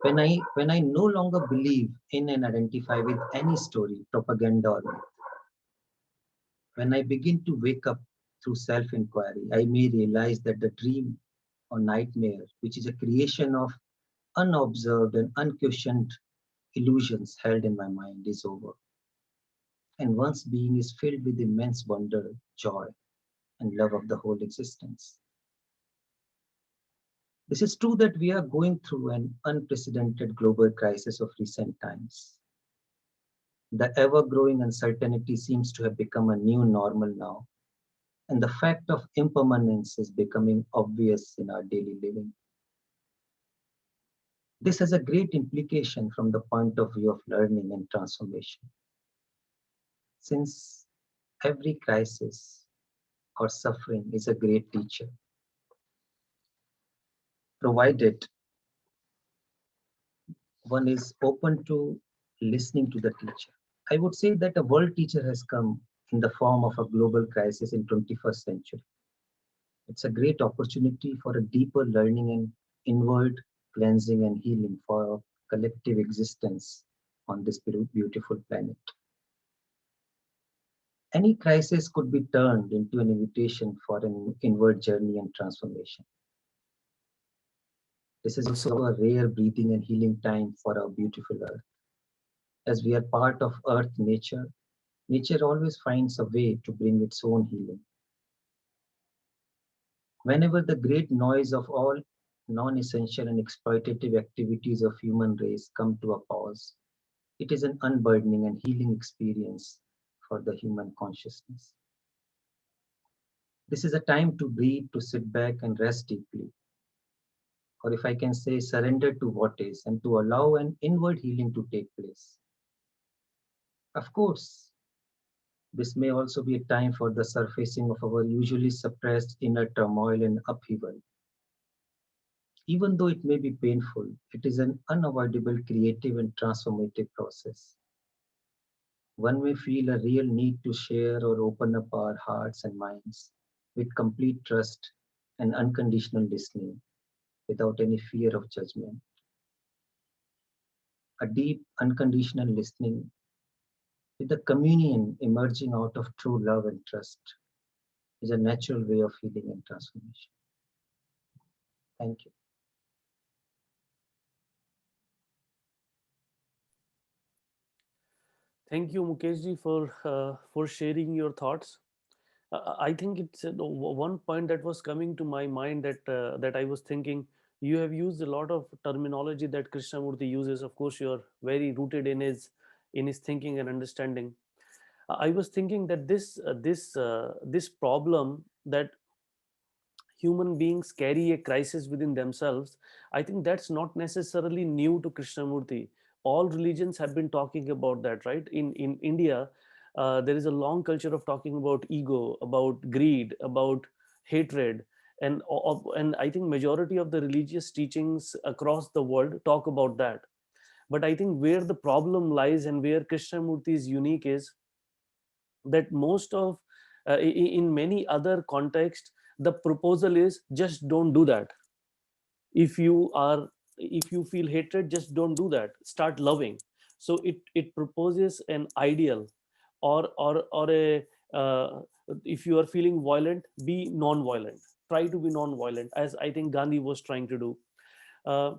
when I no longer believe in and identify with any story, propaganda, or myth. When I begin to wake up through self-inquiry, I may realize that the dream or nightmare, which is a creation of unobserved and unquestioned illusions held in my mind, is over. And one's being is filled with immense wonder, joy, and love of the whole existence. This is true that we are going through an unprecedented global crisis of recent times. The ever-growing uncertainty seems to have become a new normal now, and the fact of impermanence is becoming obvious in our daily living. This has a great implication from the point of view of learning and transformation. Since every crisis or suffering is a great teacher, provided one is open to listening to the teacher. I would say that a world teacher has come in the form of a global crisis in 21st century. It's a great opportunity for a deeper learning and inward cleansing and healing for our collective existence on this beautiful planet. Any crisis could be turned into an invitation for an inward journey and transformation. This is also a rare breathing and healing time for our beautiful earth. As we are part of earth nature, nature always finds a way to bring its own healing. Whenever the great noise of all non-essential and exploitative activities of human race come to a pause, it is an unburdening and healing experience for the human consciousness. This is a time to breathe, to sit back and rest deeply, or if I can say, surrender to what is and to allow an inward healing to take place. Of course, this may also be a time for the surfacing of our usually suppressed inner turmoil and upheaval. Even though it may be painful, it is an unavoidable creative and transformative process. One may feel a real need to share or open up our hearts and minds with complete trust and unconditional listening without any fear of judgment. A deep, unconditional listening with the communion emerging out of true love and trust is a natural way of healing and transformation. Thank you. Thank you, Mukeshji, for sharing your thoughts. I think it's one point that was coming to my mind that I was thinking. You have used a lot of terminology that Krishnamurti uses. Of course, you are very rooted in his thinking and understanding. I was thinking that this problem that human beings carry a crisis within themselves, I think that's not necessarily new to Krishnamurti. All religions have been talking about that, right? In India, There is a long culture of talking about ego, about greed, about hatred, and I think majority of the religious teachings across the world talk about that. But I think where the problem lies and where Krishnamurti is unique is that most of in many other contexts the proposal is just don't do that. If you are, if you feel hatred, just don't do that, start loving. So it proposes an ideal, or a if you are feeling violent, be non-violent, try to be non-violent, as I think Gandhi was trying to do. uh,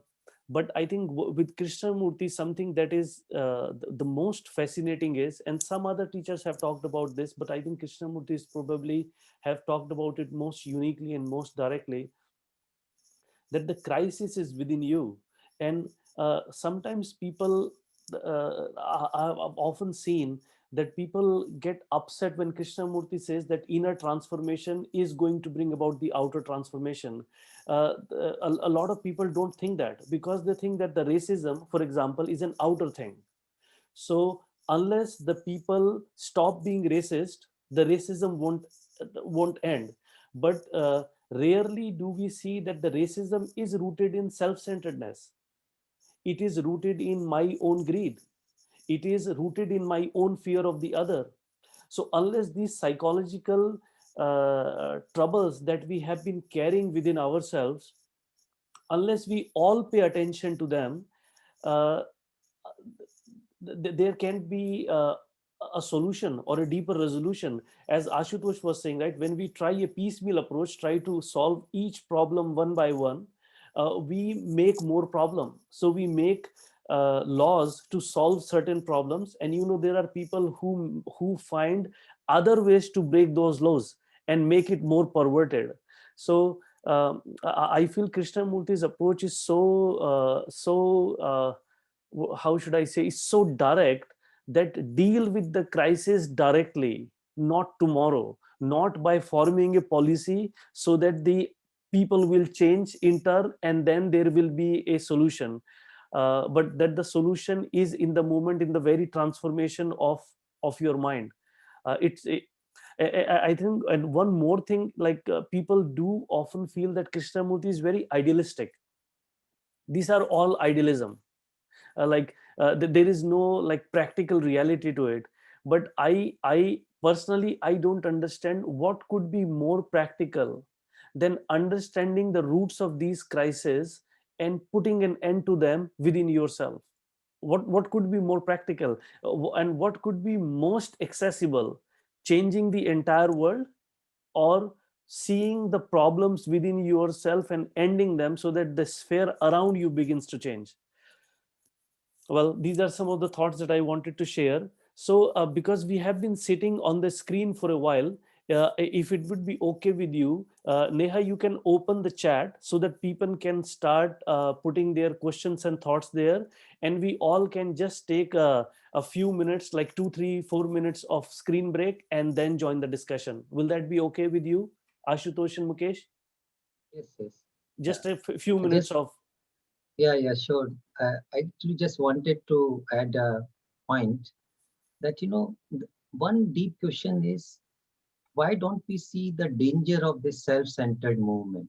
but I think with Krishnamurti, something that is the most fascinating is, and some other teachers have talked about this, but I think Krishnamurti is probably have talked about it most uniquely and most directly, that the crisis is within you. And sometimes people, I've often seen that people get upset when Krishnamurti says that inner transformation is going to bring about the outer transformation. A lot of people don't think that, because they think that the racism, for example, is an outer thing. So unless the people stop being racist, the racism won't end. But rarely do we see that the racism is rooted in self-centeredness. It is rooted in my own greed. It is rooted in my own fear of the other. So unless these psychological troubles that we have been carrying within ourselves, unless we all pay attention to them, uh, there can be a solution or a deeper resolution. As Ashutosh was saying, right, when we try a piecemeal approach, try to solve each problem one by one, we make more problem. So we make laws to solve certain problems, and there are people who find other ways to break those laws and make it more perverted. So I feel Krishnamurti's approach is how should I say, is so direct, that deal with the crisis directly, not tomorrow, not by forming a policy so that the people will change in turn and then there will be a solution, but that the solution is in the moment, in the very transformation of your mind. I think, and one more thing, like people do often feel that Krishnamurti is very idealistic. These are all idealism. There is no like practical reality to it. But I personally, I don't understand what could be more practical than understanding the roots of these crises and putting an end to them within yourself. What could be more practical? And what could be most accessible? Changing the entire world, or seeing the problems within yourself and ending them so that the sphere around you begins to change? Well, these are some of the thoughts that I wanted to share. So, because we have been sitting on the screen for a while, if it would be okay with you, Neha, you can open the chat so that people can start putting their questions and thoughts there, and we all can just take a few minutes, like 2, 3, 4 minutes of screen break, and then join the discussion. Will that be okay with you, Ashutosh and Mukesh? Yes, yes. Just Yeah. a few I minutes just, of. yeah, sure. I actually just wanted to add a point that, one deep question is, why don't we see the danger of this self-centered movement?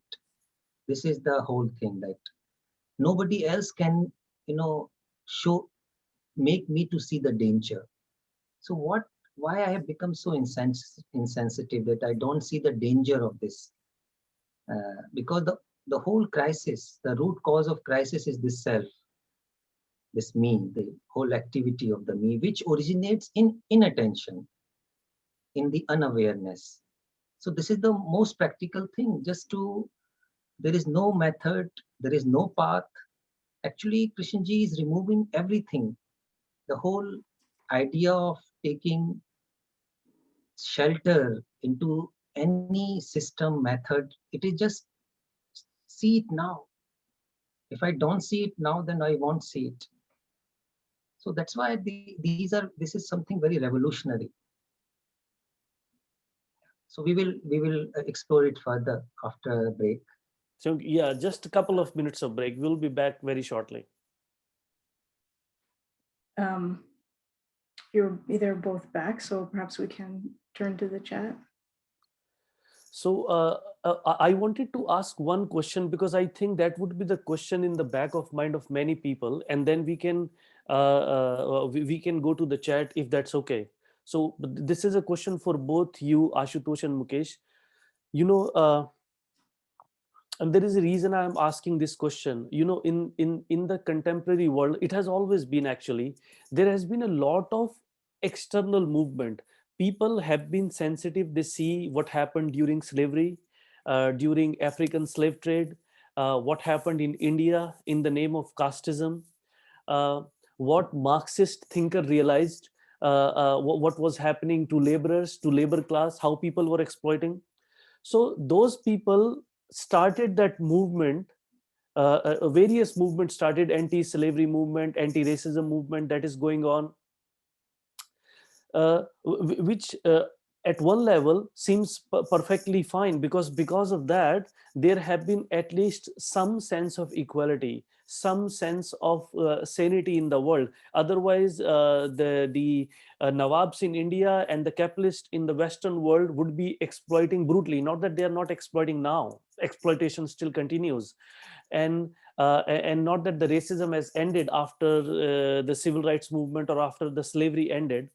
This is the whole thing, that nobody else can, show, make me to see the danger. So why I have become so insensitive that I don't see the danger of this? Because the whole crisis, the root cause of crisis is this self, this me, the whole activity of the me, which originates in inattention, in the unawareness. So this is the most practical thing, just to, there is no method, there is no path. Actually, Krishnji is removing everything. The whole idea of taking shelter into any system, method, it is just see it now. If I don't see it now, then I won't see it. So that's why this is something very revolutionary. So we will explore it further after a break. So yeah, just a couple of minutes of break. We'll be back very shortly. Um, either both back, so perhaps we can turn to the chat. So I wanted to ask one question, because I think that would be the question in the back of mind of many people, and then we can we can go to the chat if that's okay. So this is a question for both you, Ashutosh and Mukesh. You know, and there is a reason I am asking this question. You know, in the contemporary world, it has always been, actually, there has been a lot of external movement. People have been sensitive. They see what happened during slavery, during African slave trade, what happened in India in the name of casteism, uh, what Marxist thinker realized, what was happening to laborers, to labor class, how people were exploiting. So those people started that movement. Various movements started: anti-slavery movement, anti-racism movement that is going on, which at one level seems perfectly fine, because of that there have been at least some sense of equality, some sense of sanity in the world. Otherwise, the nawabs in India and the capitalists in the Western world would be exploiting brutally. Not that they are not exploiting now; exploitation still continues. And not that the racism has ended after the civil rights movement or after the slavery ended.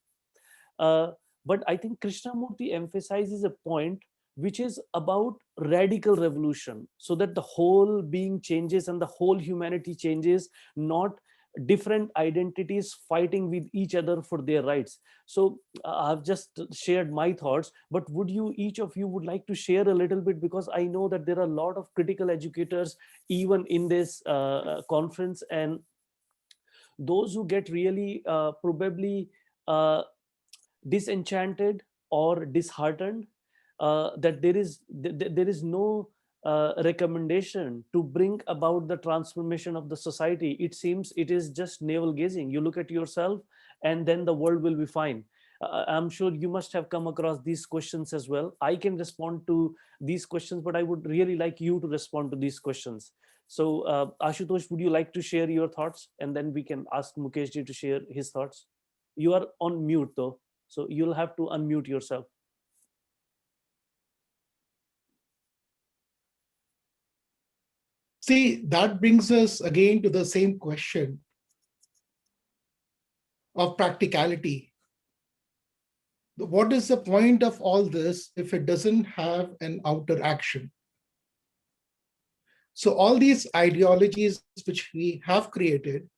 uh, but I think Krishnamurti emphasizes a point which is about radical revolution, so that the whole being changes and the whole humanity changes, not different identities fighting with each other for their rights. So I've just shared my thoughts, but would you, each of you, would like to share a little bit, because I know that there are a lot of critical educators even in this conference, and those who get really probably uh, disenchanted or disheartened, that there is no recommendation to bring about the transformation of the society. It seems it is just navel gazing. You look at yourself and then the world will be fine. I'm sure you must have come across these questions as well. I can respond to these questions, but I would really like you to respond to these questions. So Ashutosh, would you like to share your thoughts, and then we can ask Mukesh ji to share his thoughts? You are on mute though, so you'll have to unmute yourself. See, that brings us again to the same question of practicality. What is the point of all this if it doesn't have an outer action? So all these ideologies which we have created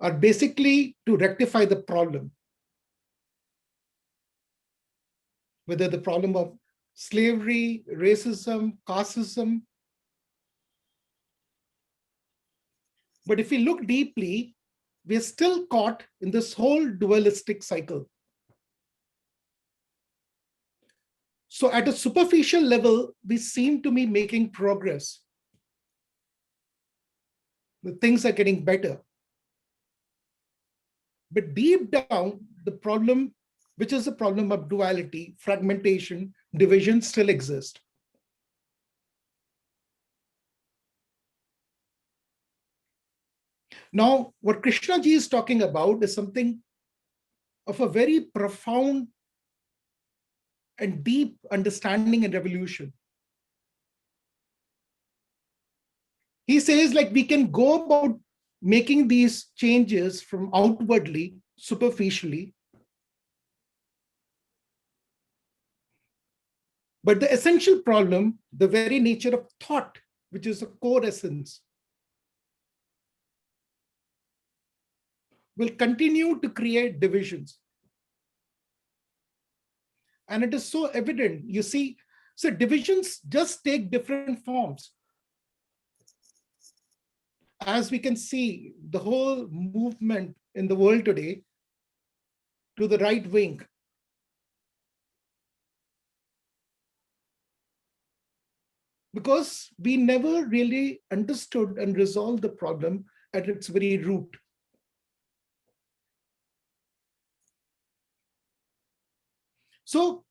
are basically to rectify the problem, whether the problem of slavery, racism, casteism. But if we look deeply, we are still caught in this whole dualistic cycle. So at a superficial level, we seem to be making progress. The things are getting better. But deep down, the problem, which is the problem of duality, fragmentation, division, still exists. Now, what Krishna ji is talking about is something of a very profound and deep understanding and revolution. He says, like, we can go about making these changes from outwardly, superficially, but the essential problem, the very nature of thought, which is a core essence, will continue to create divisions. And it is so evident, you see, so divisions just take different forms. As we can see, the whole movement in the world today to the right wing, because we never really understood and resolved the problem at its very root. So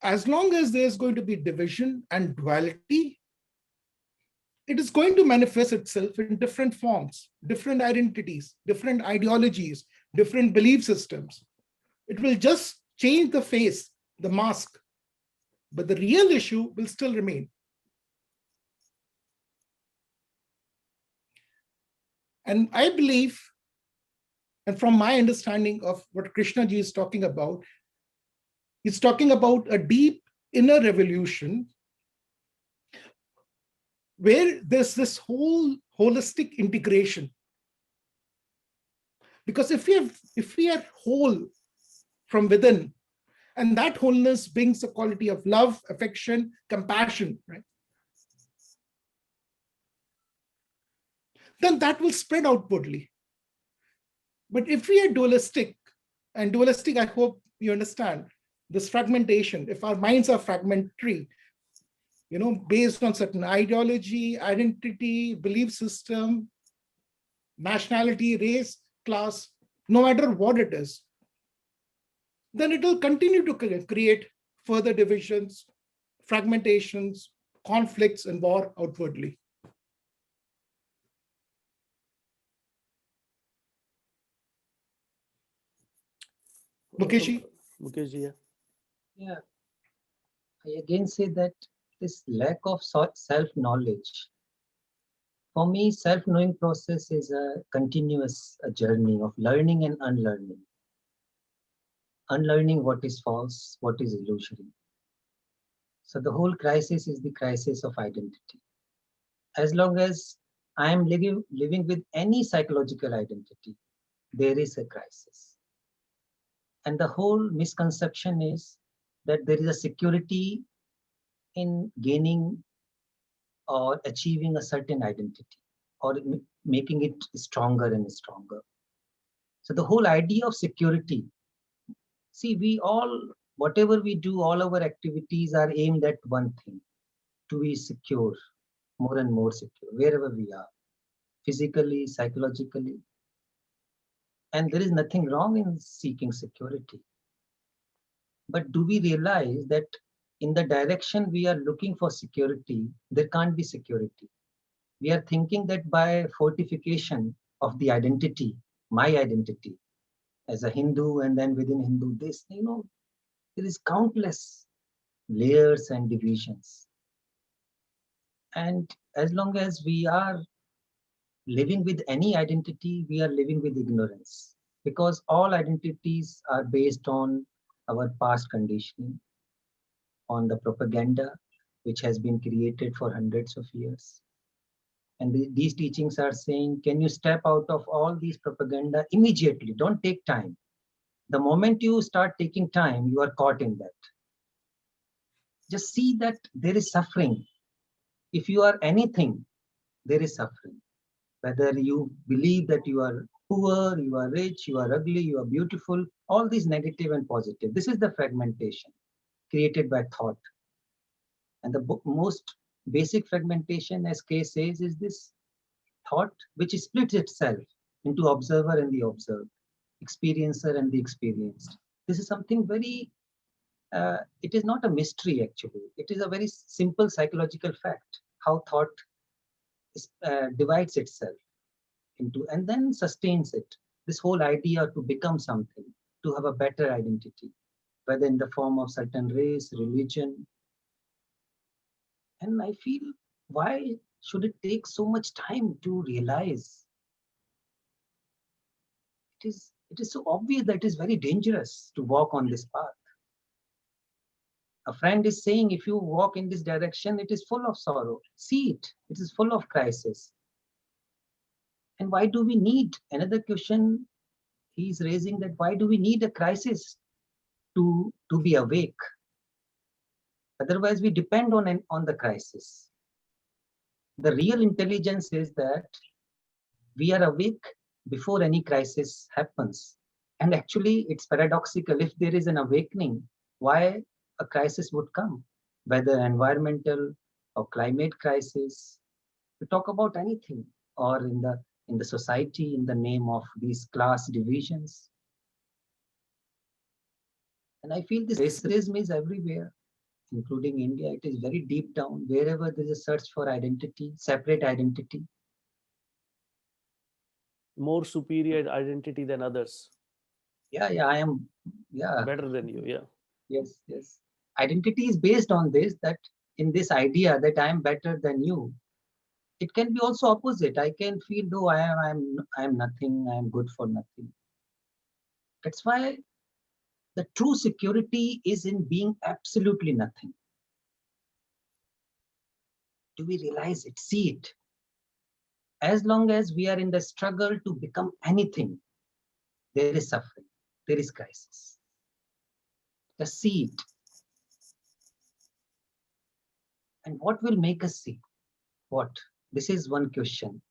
as long as there's going to be division and duality, it is going to manifest itself in different forms, different identities, different ideologies, different belief systems. It will just change the face, the mask, but the real issue will still remain. And I believe, and from my understanding of what Krishnaji is talking about, he's talking about a deep inner revolution where there's this whole holistic integration. Because if we are whole from within, and that wholeness brings the quality of love, affection, compassion, right? Then that will spread outwardly. But if we are dualistic, and dualistic, I hope you understand, this fragmentation, if our minds are fragmentary, based on certain ideology, identity, belief system, nationality, race, class, no matter what it is, then it will continue to create further divisions, fragmentations, conflicts, and war outwardly. Mukesh? Mukesh, yeah. Yeah, I again say that this lack of self-knowledge, for me, self-knowing process is a continuous journey of learning and unlearning. Unlearning what is false, what is illusory. So the whole crisis is the crisis of identity. As long as I am living with any psychological identity, there is a crisis. And the whole misconception is that there is a security in gaining or achieving a certain identity or making it stronger and stronger. So the whole idea of security, see, we all, whatever we do, all our activities are aimed at one thing, to be secure, more and more secure, wherever we are, physically, psychologically. And there is nothing wrong in seeking security. But do we realize that in the direction we are looking for security, there can't be security. We are thinking that by fortification of the identity, my identity, as a Hindu, and then within Hindu, this, there is countless layers and divisions. And as long as we are living with any identity, we are living with ignorance, because all identities are based on our past conditioning, on the propaganda which has been created for hundreds of years. And these teachings are saying, can you step out of all these propaganda immediately? Don't take time. The moment you start taking time, you are caught in that. Just see that there is suffering. If you are anything, there is suffering. Whether you believe that you are poor, you are rich, you are ugly, you are beautiful, all these negative and positive. This is the fragmentation created by thought. And the most basic fragmentation, as Kay says, is this thought which splits itself into observer and the observed, experiencer and the experienced. This is something very, it is not a mystery actually. It is a very simple psychological fact, how thought divides itself into and then sustains it. This whole idea to become something, to have a better identity, whether in the form of certain race, religion. And I feel, why should it take so much time to realize? It is so obvious that it is very dangerous to walk on this path. A friend is saying, if you walk in this direction, it is full of sorrow. See it, it is full of crisis. And why do we need, another question he's raising, that why do we need a crisis to be awake? Otherwise, we depend on the crisis. The real intelligence is that we are awake before any crisis happens. And actually, it's paradoxical. If there is an awakening, why a crisis would come? Whether environmental or climate crisis, to talk about anything, or in the society, in the name of these class divisions. And I feel this racism is everywhere. including India, it is very deep down. Wherever there is a search for identity, separate identity. More superior identity than others. Yeah, I am. Yeah. Better than you. Yeah. Yes. Identity is based on this, that in this idea that I am better than you. It can be also opposite. I can feel, no, I am nothing. I am good for nothing. That's why the true security is in being absolutely nothing. Do we realize it? See it. As long as we are in the struggle to become anything, there is suffering, there is crisis. Just see it. And what will make us see? What? This is one question.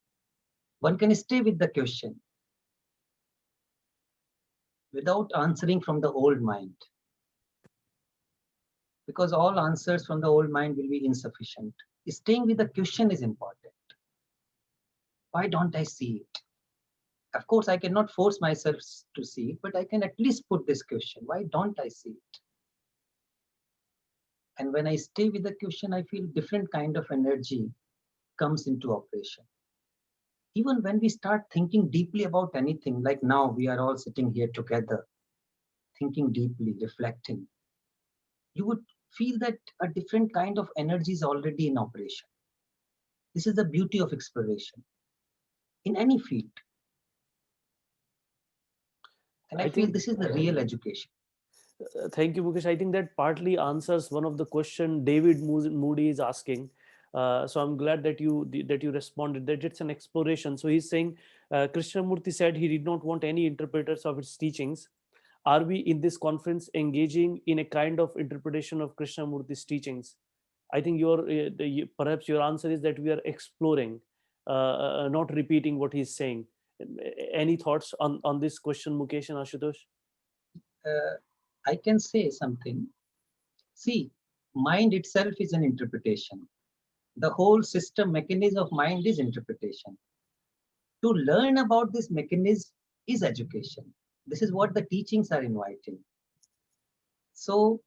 One can stay with the question without answering from the old mind. Because all answers from the old mind will be insufficient. Staying with the question is important. Why don't I see it? Of course, I cannot force myself to see it, but I can at least put this question. Why don't I see it? And when I stay with the question, I feel different kind of energy comes into operation. Even when we start thinking deeply about anything, like now we are all sitting here together, thinking deeply, reflecting, you would feel that a different kind of energy is already in operation. This is the beauty of exploration in any field. And I feel this is the real education. Thank you, Mukesh. I think that partly answers one of the question David Moody is asking. So I'm glad that you responded that it's an exploration. So he's saying Krishnamurti said he did not want any interpreters of its teachings. Are we in this conference engaging in a kind of interpretation of Krishnamurti's teachings? I think perhaps your answer is that we are exploring, not repeating what he's saying. Any thoughts on this question, Mukesh and Ashutosh? I can say something. See, mind itself is an interpretation. The whole system mechanism of mind is interpretation. To learn about this mechanism is education. This is what the teachings are inviting. So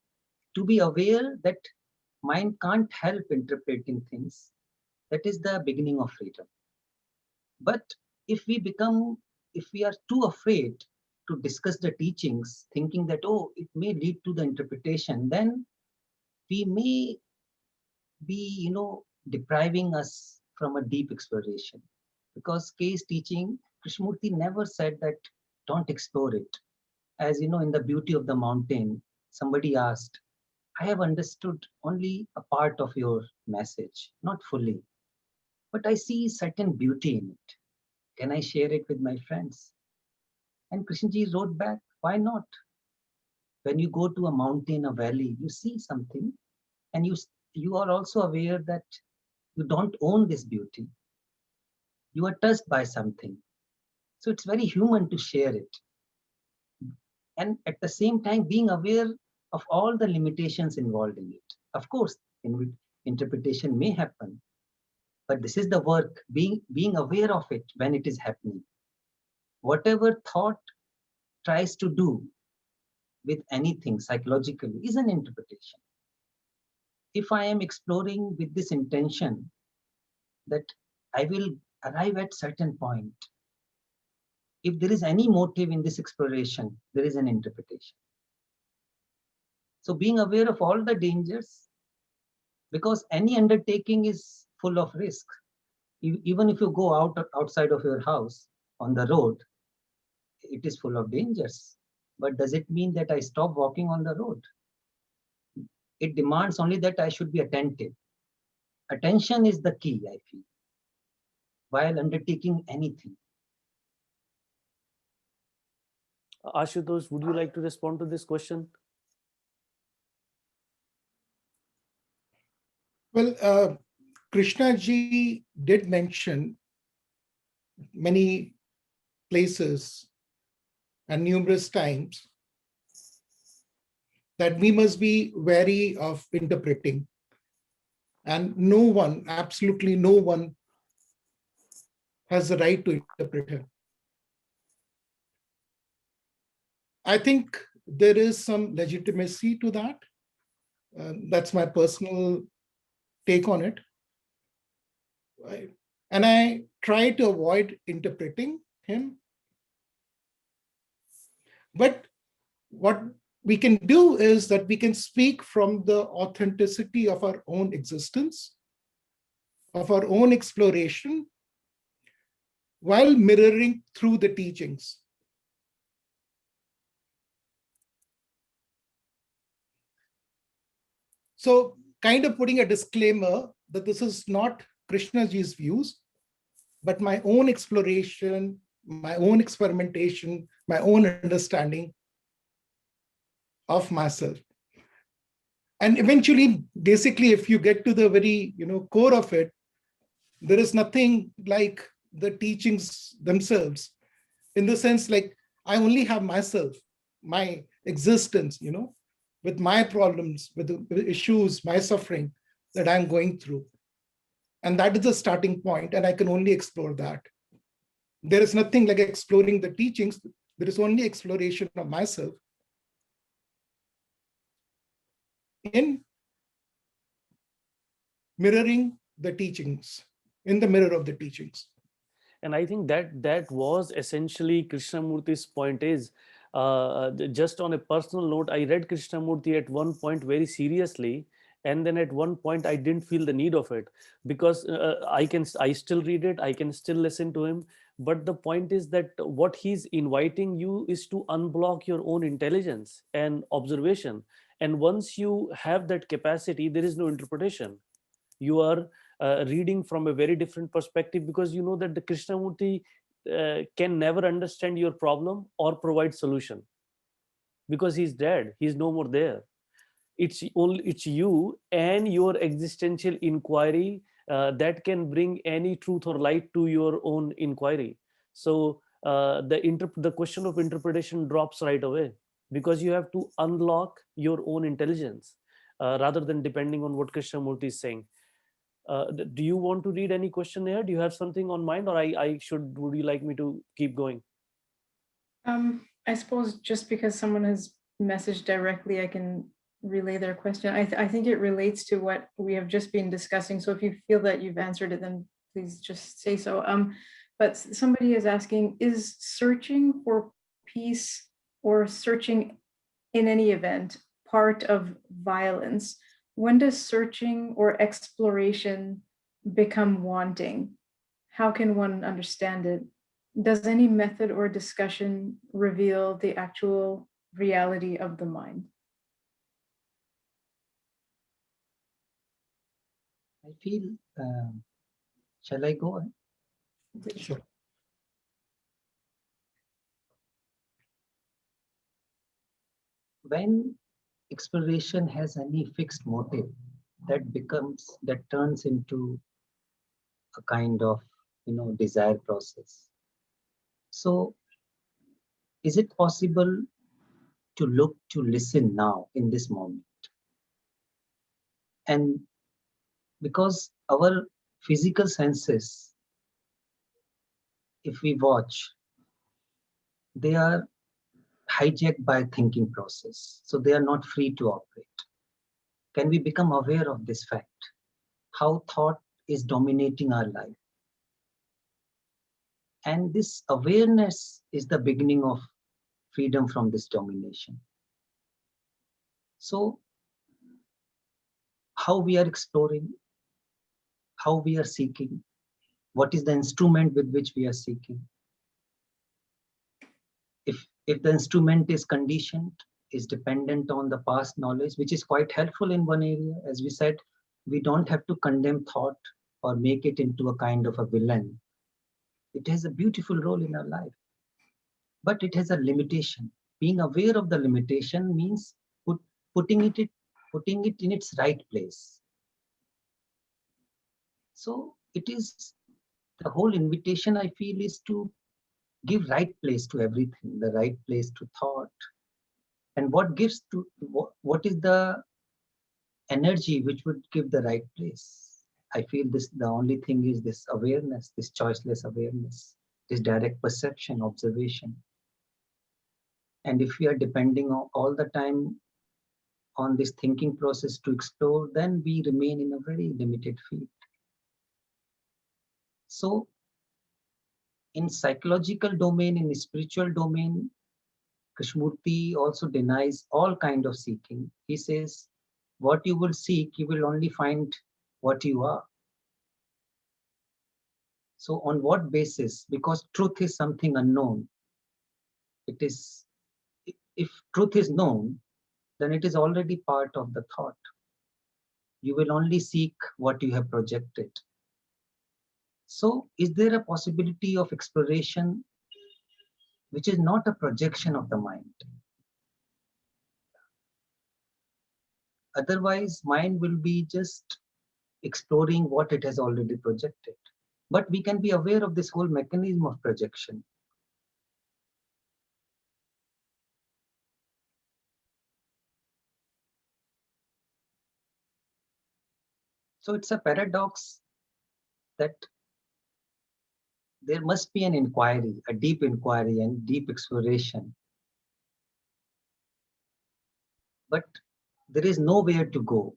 to be aware that mind can't help interpreting things, that is the beginning of freedom. But if we are too afraid to discuss the teachings, thinking that, oh, it may lead to the interpretation, then we may be, depriving us from a deep exploration. Because case teaching, Krishnamurti never said that don't explore it. As you know, in the beauty of the mountain, somebody asked, I have understood only a part of your message, not fully, but I see certain beauty in it. Can I share it with my friends? And Krishnaji wrote back, why not? When you go to a mountain, a valley, you see something, and you are also aware that you don't own this beauty. You are touched by something. So it's very human to share it. And at the same time, being aware of all the limitations involved in it. Of course, interpretation may happen, but this is the work, being aware of it when it is happening. Whatever thought tries to do with anything psychologically is an interpretation. If I am exploring with this intention that I will arrive at certain point, if there is any motive in this exploration, there is an interpretation. So being aware of all the dangers, because any undertaking is full of risk. Even if you go outside of your house on the road, it is full of dangers. But does it mean that I stop walking on the road? It demands only that I should be attentive. Attention is the key, I feel, while undertaking anything. Ashutosh, would you like to respond to this question? Well, Krishna ji did mention many places and numerous times that we must be wary of interpreting. And no one, absolutely no one, has the right to interpret him. I think there is some legitimacy to that. That's my personal take on it. Right? And I try to avoid interpreting him. But what we can do is that we can speak from the authenticity of our own existence, of our own exploration, while mirroring through the teachings. So kind of putting a disclaimer that this is not Krishnaji's views, but my own exploration, my own experimentation, my own understanding of myself. And eventually, basically, if you get to the very core of it, there is nothing like the teachings themselves, in the sense like I only have myself, my existence, with my problems, with the issues, my suffering that I'm going through. And that is the starting point, and I can only explore that. There is nothing like exploring the teachings. There is only exploration of myself in mirroring the teachings, in the mirror of the teachings. And I think that was essentially Krishnamurti's point is, just on a personal note, I read Krishnamurti at one point very seriously, and then at one point I didn't feel the need of it, because I still read it, I can still listen to him, but the point is that what he's inviting you is to unblock your own intelligence and observation, and once you have that capacity, there is no interpretation. You are reading from a very different perspective, because you know that the Krishnamurti can never understand your problem or provide solution, because he's dead, he's no more there. It's you and your existential inquiry that can bring any truth or light to your own inquiry. So the question of interpretation drops right away, because you have to unlock your own intelligence, rather than depending on what Krishnamurti is saying. Do you want to read any question here? Do you have something on mind, or would you like me to keep going? I suppose just because someone has messaged directly, I can relay their question. I think it relates to what we have just been discussing. So if you feel that you've answered it, then please just say so. But somebody is asking, is searching for peace or searching in any event part of violence? When does searching or exploration become wanting? How can one understand it? Does any method or discussion reveal the actual reality of the mind? I feel, shall I go? Sure. When exploration has any fixed motive, that turns into a kind of desire process. So is it possible to listen now in this moment? And because our physical senses, if we watch, they are hijacked by thinking process, so they are not free to operate. Can we become aware of this fact, how thought is dominating our life? And this awareness is the beginning of freedom from this domination. So how we are exploring, how we are seeking, what is the instrument with which we are seeking? If the instrument is conditioned, is dependent on the past knowledge, which is quite helpful in one area, as we said, we don't have to condemn thought or make it into a kind of a villain. It has a beautiful role in our life, but it has a limitation. Being aware of the limitation means putting it in its right place. So it is the whole invitation, I feel, is to give right place to everything, the right place to thought. And what is the energy which would give the right place? I feel the only thing is this awareness, this choiceless awareness, this direct perception, observation. And if we are depending on all the time on this thinking process to explore, then we remain in a very limited field. So in psychological domain, in the spiritual domain, Krishnamurti also denies all kind of seeking. He says, what you will seek, you will only find what you are. So on what basis? Because truth is something unknown. It is, if truth is known, then it is already part of the thought. You will only seek what you have projected. So is there a possibility of exploration which is not a projection of the mind? Otherwise, mind will be just exploring what it has already projected. But we can be aware of this whole mechanism of projection. So it's a paradox that there must be an inquiry, a deep inquiry and deep exploration. But there is nowhere to go.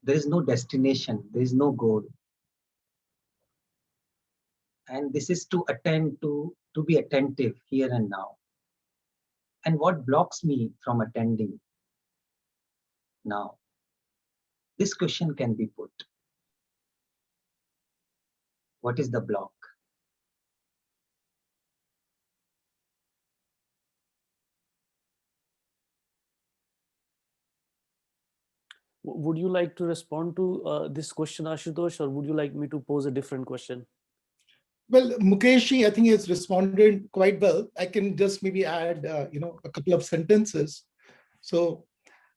There is no destination. There is no goal. And this is to attend to be attentive here and now. And what blocks me from attending now? This question can be put. What is the block? Would you like to respond to this question, Ashutosh, or would you like me to pose a different question? Well, Mukesh, I think he has responded quite well. I can just maybe add, a couple of sentences. So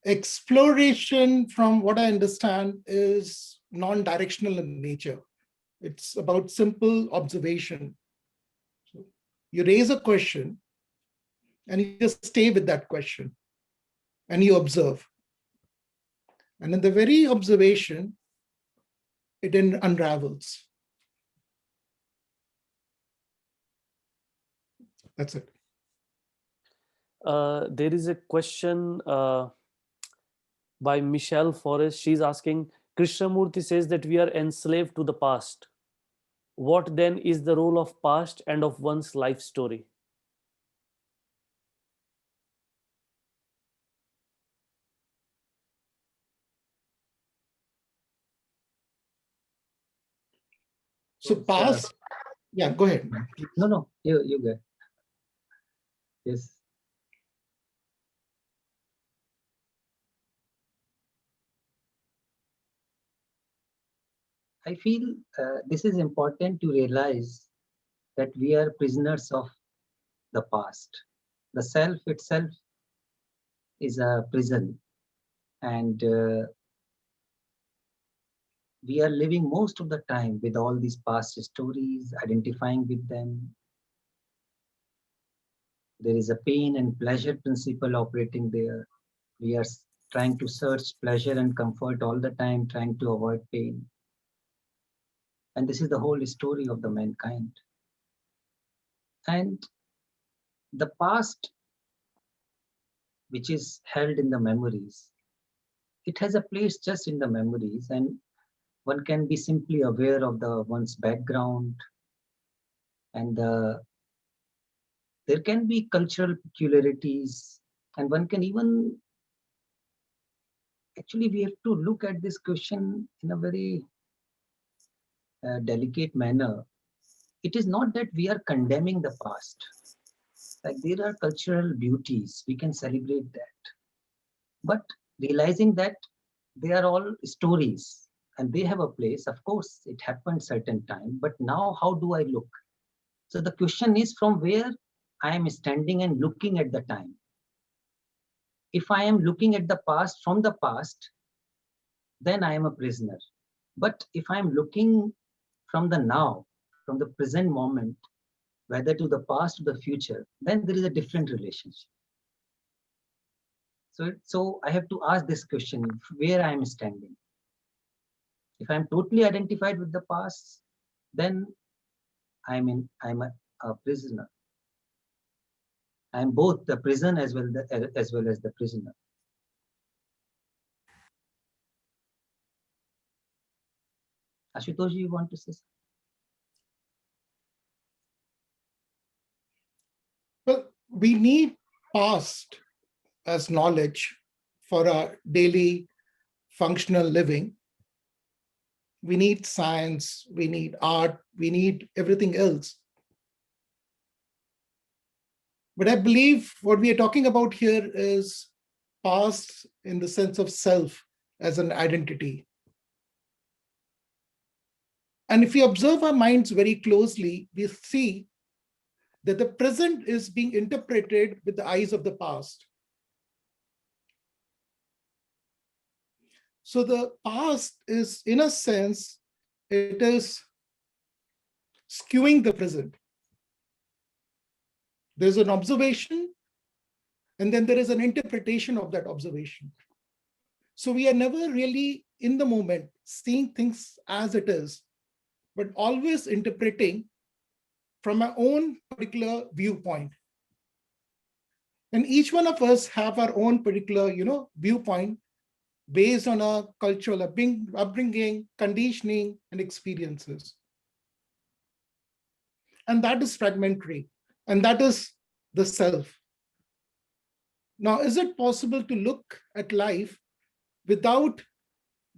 exploration, from what I understand, is non-directional in nature. It's about simple observation. So you raise a question and you just stay with that question and you observe. And in the very observation, it then unravels. That's it. There is a question by Michelle Forrest. She's asking, Krishnamurti says that we are enslaved to the past. What then is the role of past and of one's life story? So past, yeah, go ahead. No, you go. Yes. I feel this is important to realize that we are prisoners of the past. The self itself is a prison, and we are living most of the time with all these past stories, identifying with them. There is a pain and pleasure principle operating there. We are trying to search pleasure and comfort all the time, trying to avoid pain. And this is the whole story of the mankind. And the past, which is held in the memories, it has a place just in the memories, and one can be simply aware of one's background, and there can be cultural peculiarities, and one can even, actually we have to look at this question in a very delicate manner. It is not that we are condemning the past. Like, there are cultural beauties, we can celebrate that. But realizing that they are all stories and they have a place. Of course, it happened certain time, but now how do I look? So the question is, from where I am standing and looking at the time. If I am looking at the past from the past, then I am a prisoner. But if I am looking from the now, from the present moment, whether to the past or the future, then there is a different relationship. So I have to ask this question, where I am standing. If I'm totally identified with the past, then I'm a prisoner. I'm both the prison as well as the prisoner. Ashutosh, you want to say something? Well, we need past as knowledge for our daily functional living. We need science, we need art, we need everything else. But I believe what we are talking about here is past in the sense of self as an identity. And if we observe our minds very closely, we see that the present is being interpreted with the eyes of the past. So the past is, in a sense, it is skewing the present. There's an observation, and then there is an interpretation of that observation. So we are never really in the moment seeing things as it is, but always interpreting from our own particular viewpoint. And each one of us have our own particular, viewpoint based on our cultural upbringing, conditioning, and experiences. And that is fragmentary, and that is the self. Now, is it possible to look at life without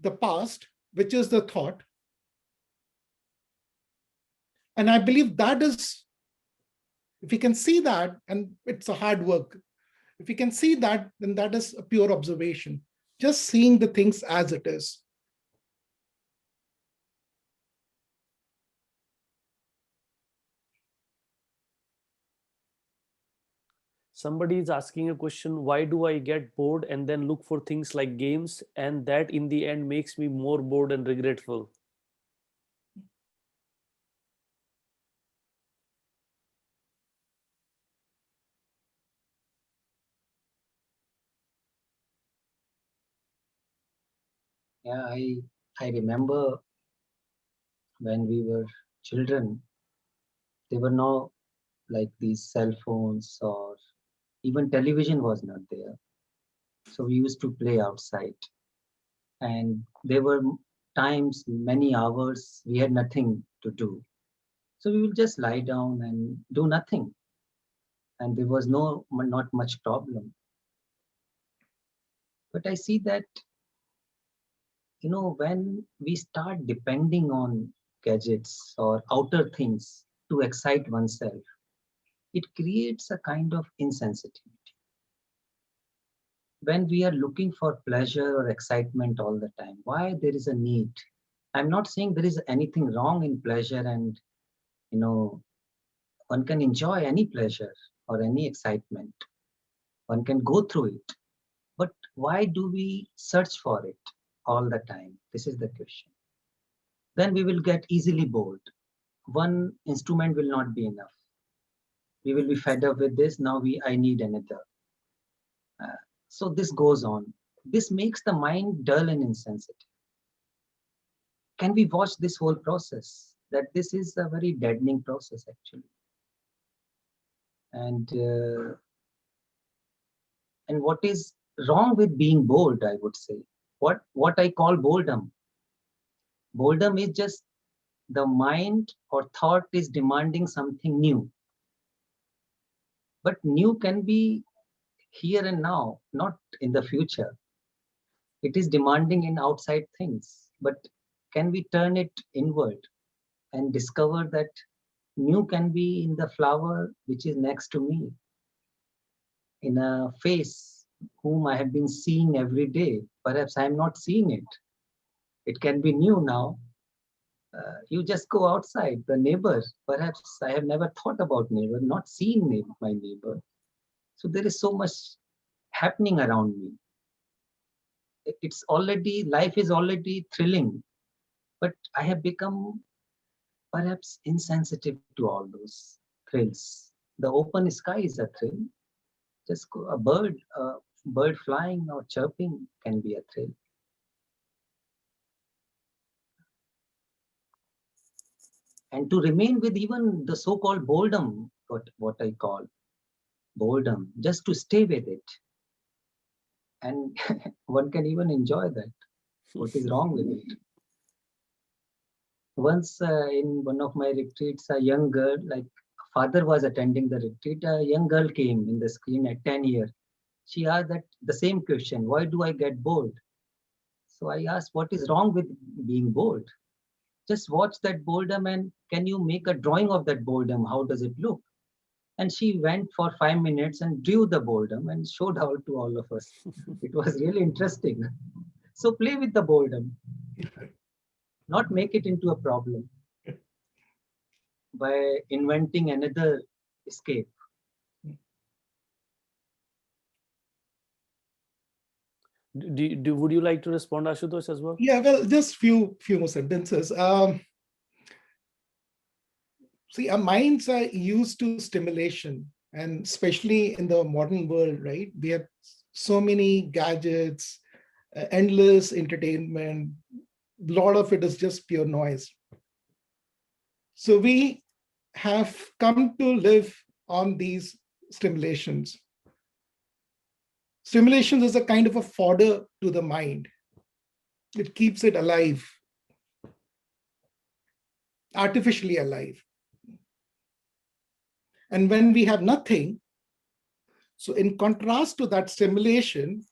the past, which is the thought? And I believe that is, if we can see that, and it's a hard work, if we can see that, then that is a pure observation, just seeing the things as it is. Somebody is asking a question, why do I get bored and then look for things like games, and that in the end makes me more bored and regretful? Yeah, I remember when we were children, there were no like these cell phones, or even television was not there. So we used to play outside, and there were times, many hours, we had nothing to do. So we would just lie down and do nothing, and there was not much problem. But I see that, when we start depending on gadgets or outer things to excite oneself, it creates a kind of insensitivity. When we are looking for pleasure or excitement all the time, why there is a need? I'm not saying there is anything wrong in pleasure, and one can enjoy any pleasure or any excitement. One can go through it. But why do we search for it all the time? This is the question. Then we will get easily bored. One instrument will not be enough. We will be fed up with this. Now I need another. So this goes on. This makes the mind dull and insensitive. Can we watch this whole process? That this is a very deadening process actually. And what is wrong with being bored, I would say? What I call boredom. Boredom is just the mind or thought is demanding something new. But new can be here and now, not in the future. It is demanding in outside things. But can we turn it inward and discover that new can be in the flower which is next to me, in a face whom I have been seeing every day? Perhaps I am not seeing it. It can be new now. You just go outside, the neighbor. Perhaps I have never thought about neighbor, not seen my neighbor. So there is so much happening around me. Life is already thrilling, but I have become perhaps insensitive to all those thrills. The open sky is a thrill. Just a bird flying or chirping can be a thrill. And to remain with even the so-called boredom, what I call boredom, just to stay with it. And one can even enjoy that. What is wrong with it? Once in one of my retreats, a young girl, like father was attending the retreat, a young girl came in the screen at 10 years. She asked that the same question, why do I get bored? So I asked, what is wrong with being bored? Just watch that boredom and can you make a drawing of that boredom? How does it look? And she went for 5 minutes and drew the boredom and showed out to all of us. It was really interesting. So play with the boredom, not make it into a problem by inventing another escape. Would you like to respond, Ashutosh, as well? Yeah, well, just few more sentences. See, our minds are used to stimulation, and especially in the modern world, right? We have so many gadgets, endless entertainment. A lot of it is just pure noise. So we have come to live on these stimulations. Stimulations is a kind of a fodder to the mind. It keeps it alive, artificially alive. And when we have nothing, so in contrast to that stimulation,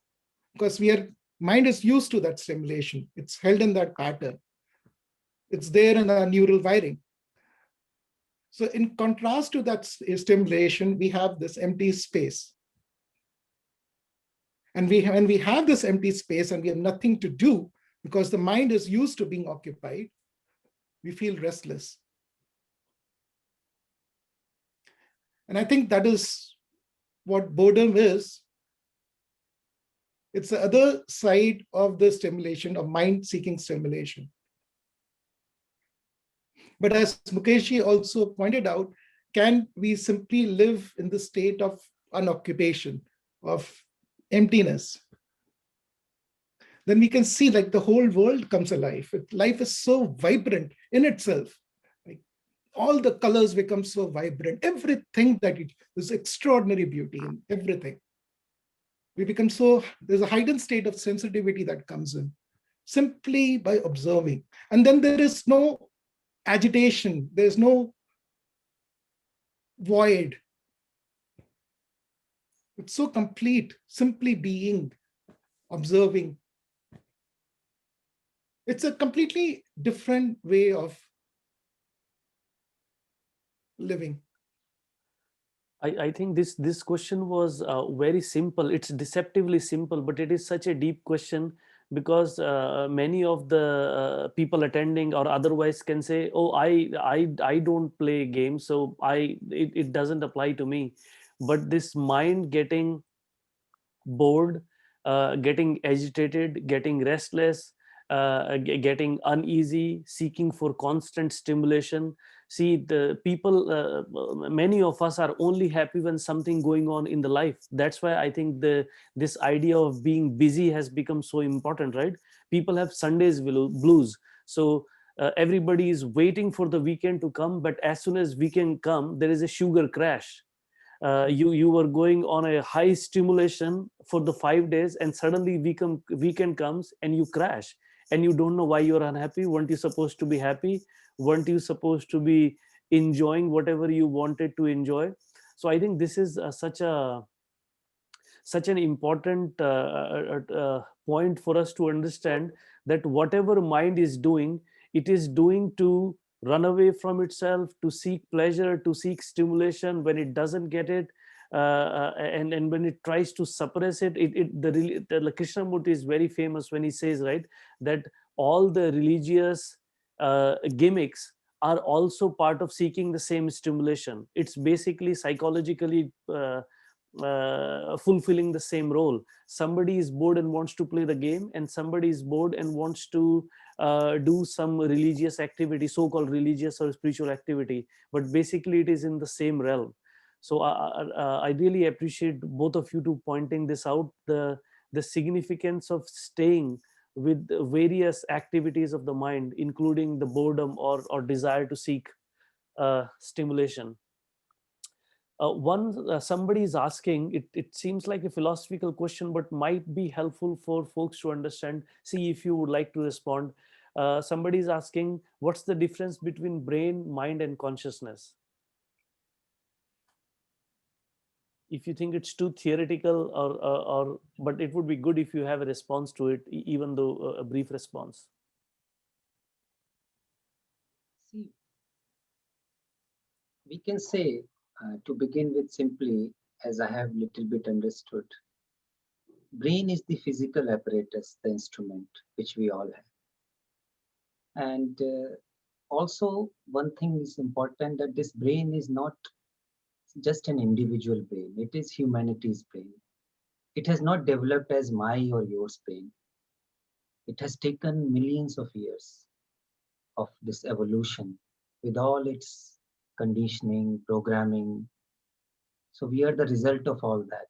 because mind is used to that stimulation, it's held in that pattern. It's there in our neural wiring. So in contrast to that stimulation, we have this empty space. And when we have this empty space and we have nothing to do, because the mind is used to being occupied, we feel restless. And I think that is what boredom is. It's the other side of the stimulation, of mind-seeking stimulation. But as Mukesh also pointed out, can we simply live in the state of unoccupation, of emptiness? Then we can see like the whole world comes alive. Life is so vibrant in itself. Like all the colors become so vibrant. Everything there's extraordinary beauty in everything. We become there's a heightened state of sensitivity that comes in simply by observing. And then there is no agitation. There's no void. It's so complete, simply being, observing. It's a completely different way of living. I think this question was very simple. It's deceptively simple, but it is such a deep question because many of the people attending or otherwise can say, "Oh, I don't play games, so it doesn't apply to me." But this mind getting bored, getting agitated, getting restless, getting uneasy, seeking for constant stimulation. See, the people, many of us are only happy when something going on in the life. That's why I think this idea of being busy has become so important, right? People have Sundays blues. So everybody is waiting for the weekend to come, but as soon as weekend come, there is a sugar crash. You were going on a high stimulation for the 5 days, and suddenly weekend comes and you crash, and you don't know why you're unhappy. Weren't you supposed to be happy? Weren't you supposed to be enjoying whatever you wanted to enjoy? So I think this is such an important point for us to understand that whatever mind is doing, it is doing to run away from itself, to seek pleasure, to seek stimulation. When it doesn't get it, and when it tries to suppress it, the Krishnamurti is very famous when he says, right, that all the religious gimmicks are also part of seeking the same stimulation. It's basically psychologically fulfilling the same role. Somebody is bored and wants to play the game, and somebody is bored and wants to do some religious activity, so-called religious or spiritual activity, but basically it is in the same realm. So I really appreciate both of you to pointing this out, the significance of staying with various activities of the mind, including the boredom or desire to seek stimulation. Somebody is asking, it seems like a philosophical question, but might be helpful for folks to understand. See if you would like to respond. Somebody is asking, what's the difference between brain, mind, and consciousness? If you think it's too theoretical, but it would be good if you have a response to it, even though a brief response. See, we can say, to begin with simply, as I have little bit understood, brain is the physical apparatus, the instrument which we all have. And also one thing is important, that this brain is not just an individual brain, it is humanity's brain. It has not developed as my or yours brain. It has taken millions of years of this evolution with all its conditioning, programming. So we are the result of all that.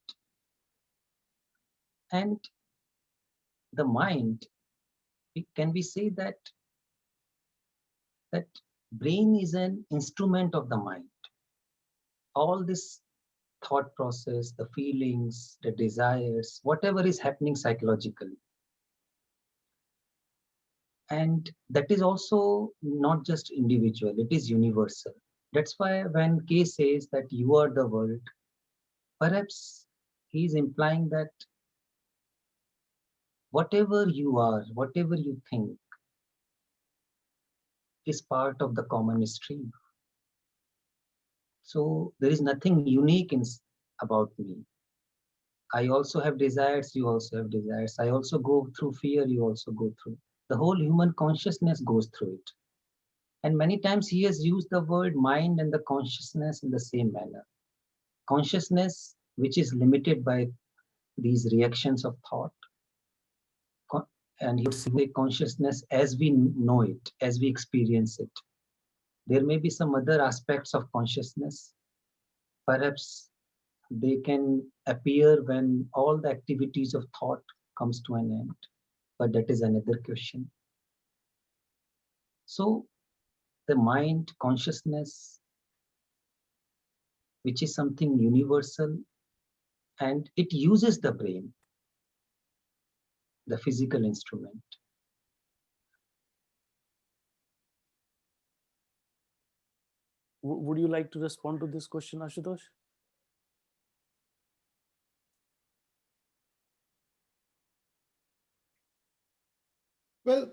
And the mind, can we say that brain is an instrument of the mind? All this thought process, the feelings, the desires, whatever is happening psychologically. And that is also not just individual, it is universal. That's why when K says that you are the world, perhaps he is implying that whatever you are, whatever you think, is part of the common stream. So there is nothing unique about me. I also have desires, you also have desires. I also go through fear, you also go through. The whole human consciousness goes through it. And many times he has used the word mind and the consciousness in the same manner. Consciousness, which is limited by these reactions of thought. And he would say consciousness as we know it, as we experience it. There may be some other aspects of consciousness. Perhaps they can appear when all the activities of thought comes to an end. But that is another question. So the mind, consciousness, which is something universal, and it uses the brain, the physical instrument. Would you like to respond to this question, Ashutosh? Well,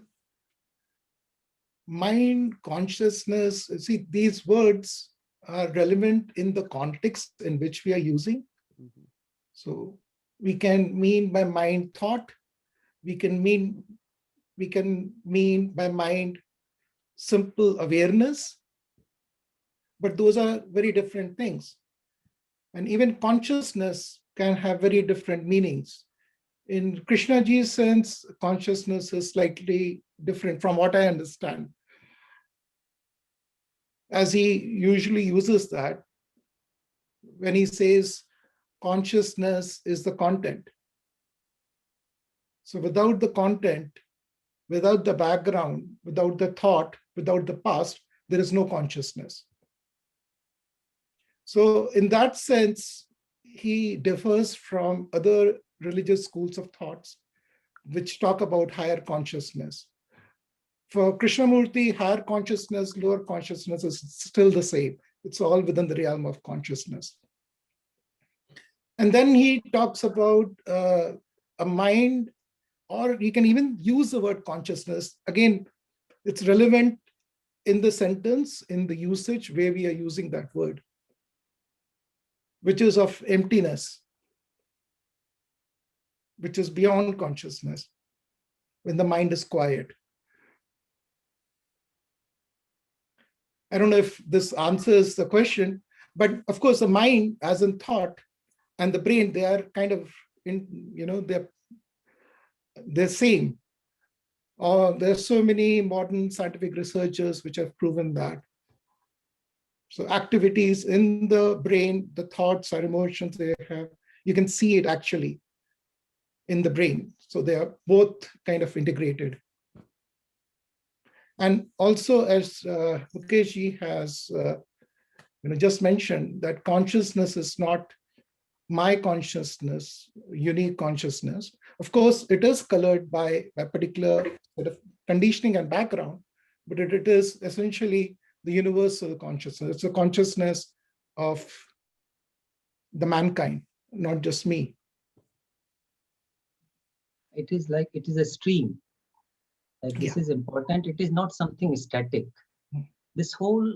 mind, consciousness, see, these words are relevant in the context in which we are using. Mm-hmm. So we can mean by mind thought, we can mean by mind simple awareness, but those are very different things. And even consciousness can have very different meanings. In Krishnaji's sense, consciousness is slightly different from what I understand, as he usually uses that when he says consciousness is the content. So without the content, without the background, without the thought, without the past, there is no consciousness. So in that sense, he differs from other religious schools of thoughts, which talk about higher consciousness. For Krishnamurti, higher consciousness, lower consciousness is still the same. It's all within the realm of consciousness. And then he talks about a mind, or you can even use the word consciousness. Again, it's relevant in the sentence, in the usage where we are using that word, which is of emptiness, which is beyond consciousness, when the mind is quiet. I don't know if this answers the question, but of course the mind as in thought and the brain, they are kind of, they're same. There are so many modern scientific researchers which have proven that. So activities in the brain, the thoughts or emotions they have, you can see it actually in the brain. So they are both kind of integrated. And also, as Mukesh has just mentioned, that consciousness is not my consciousness, unique consciousness. Of course, it is colored by a particular set of conditioning and background, but it is essentially the universal consciousness. It's a consciousness of the mankind, not just me. It is like it is a stream. Like this is important. It is not something static. This whole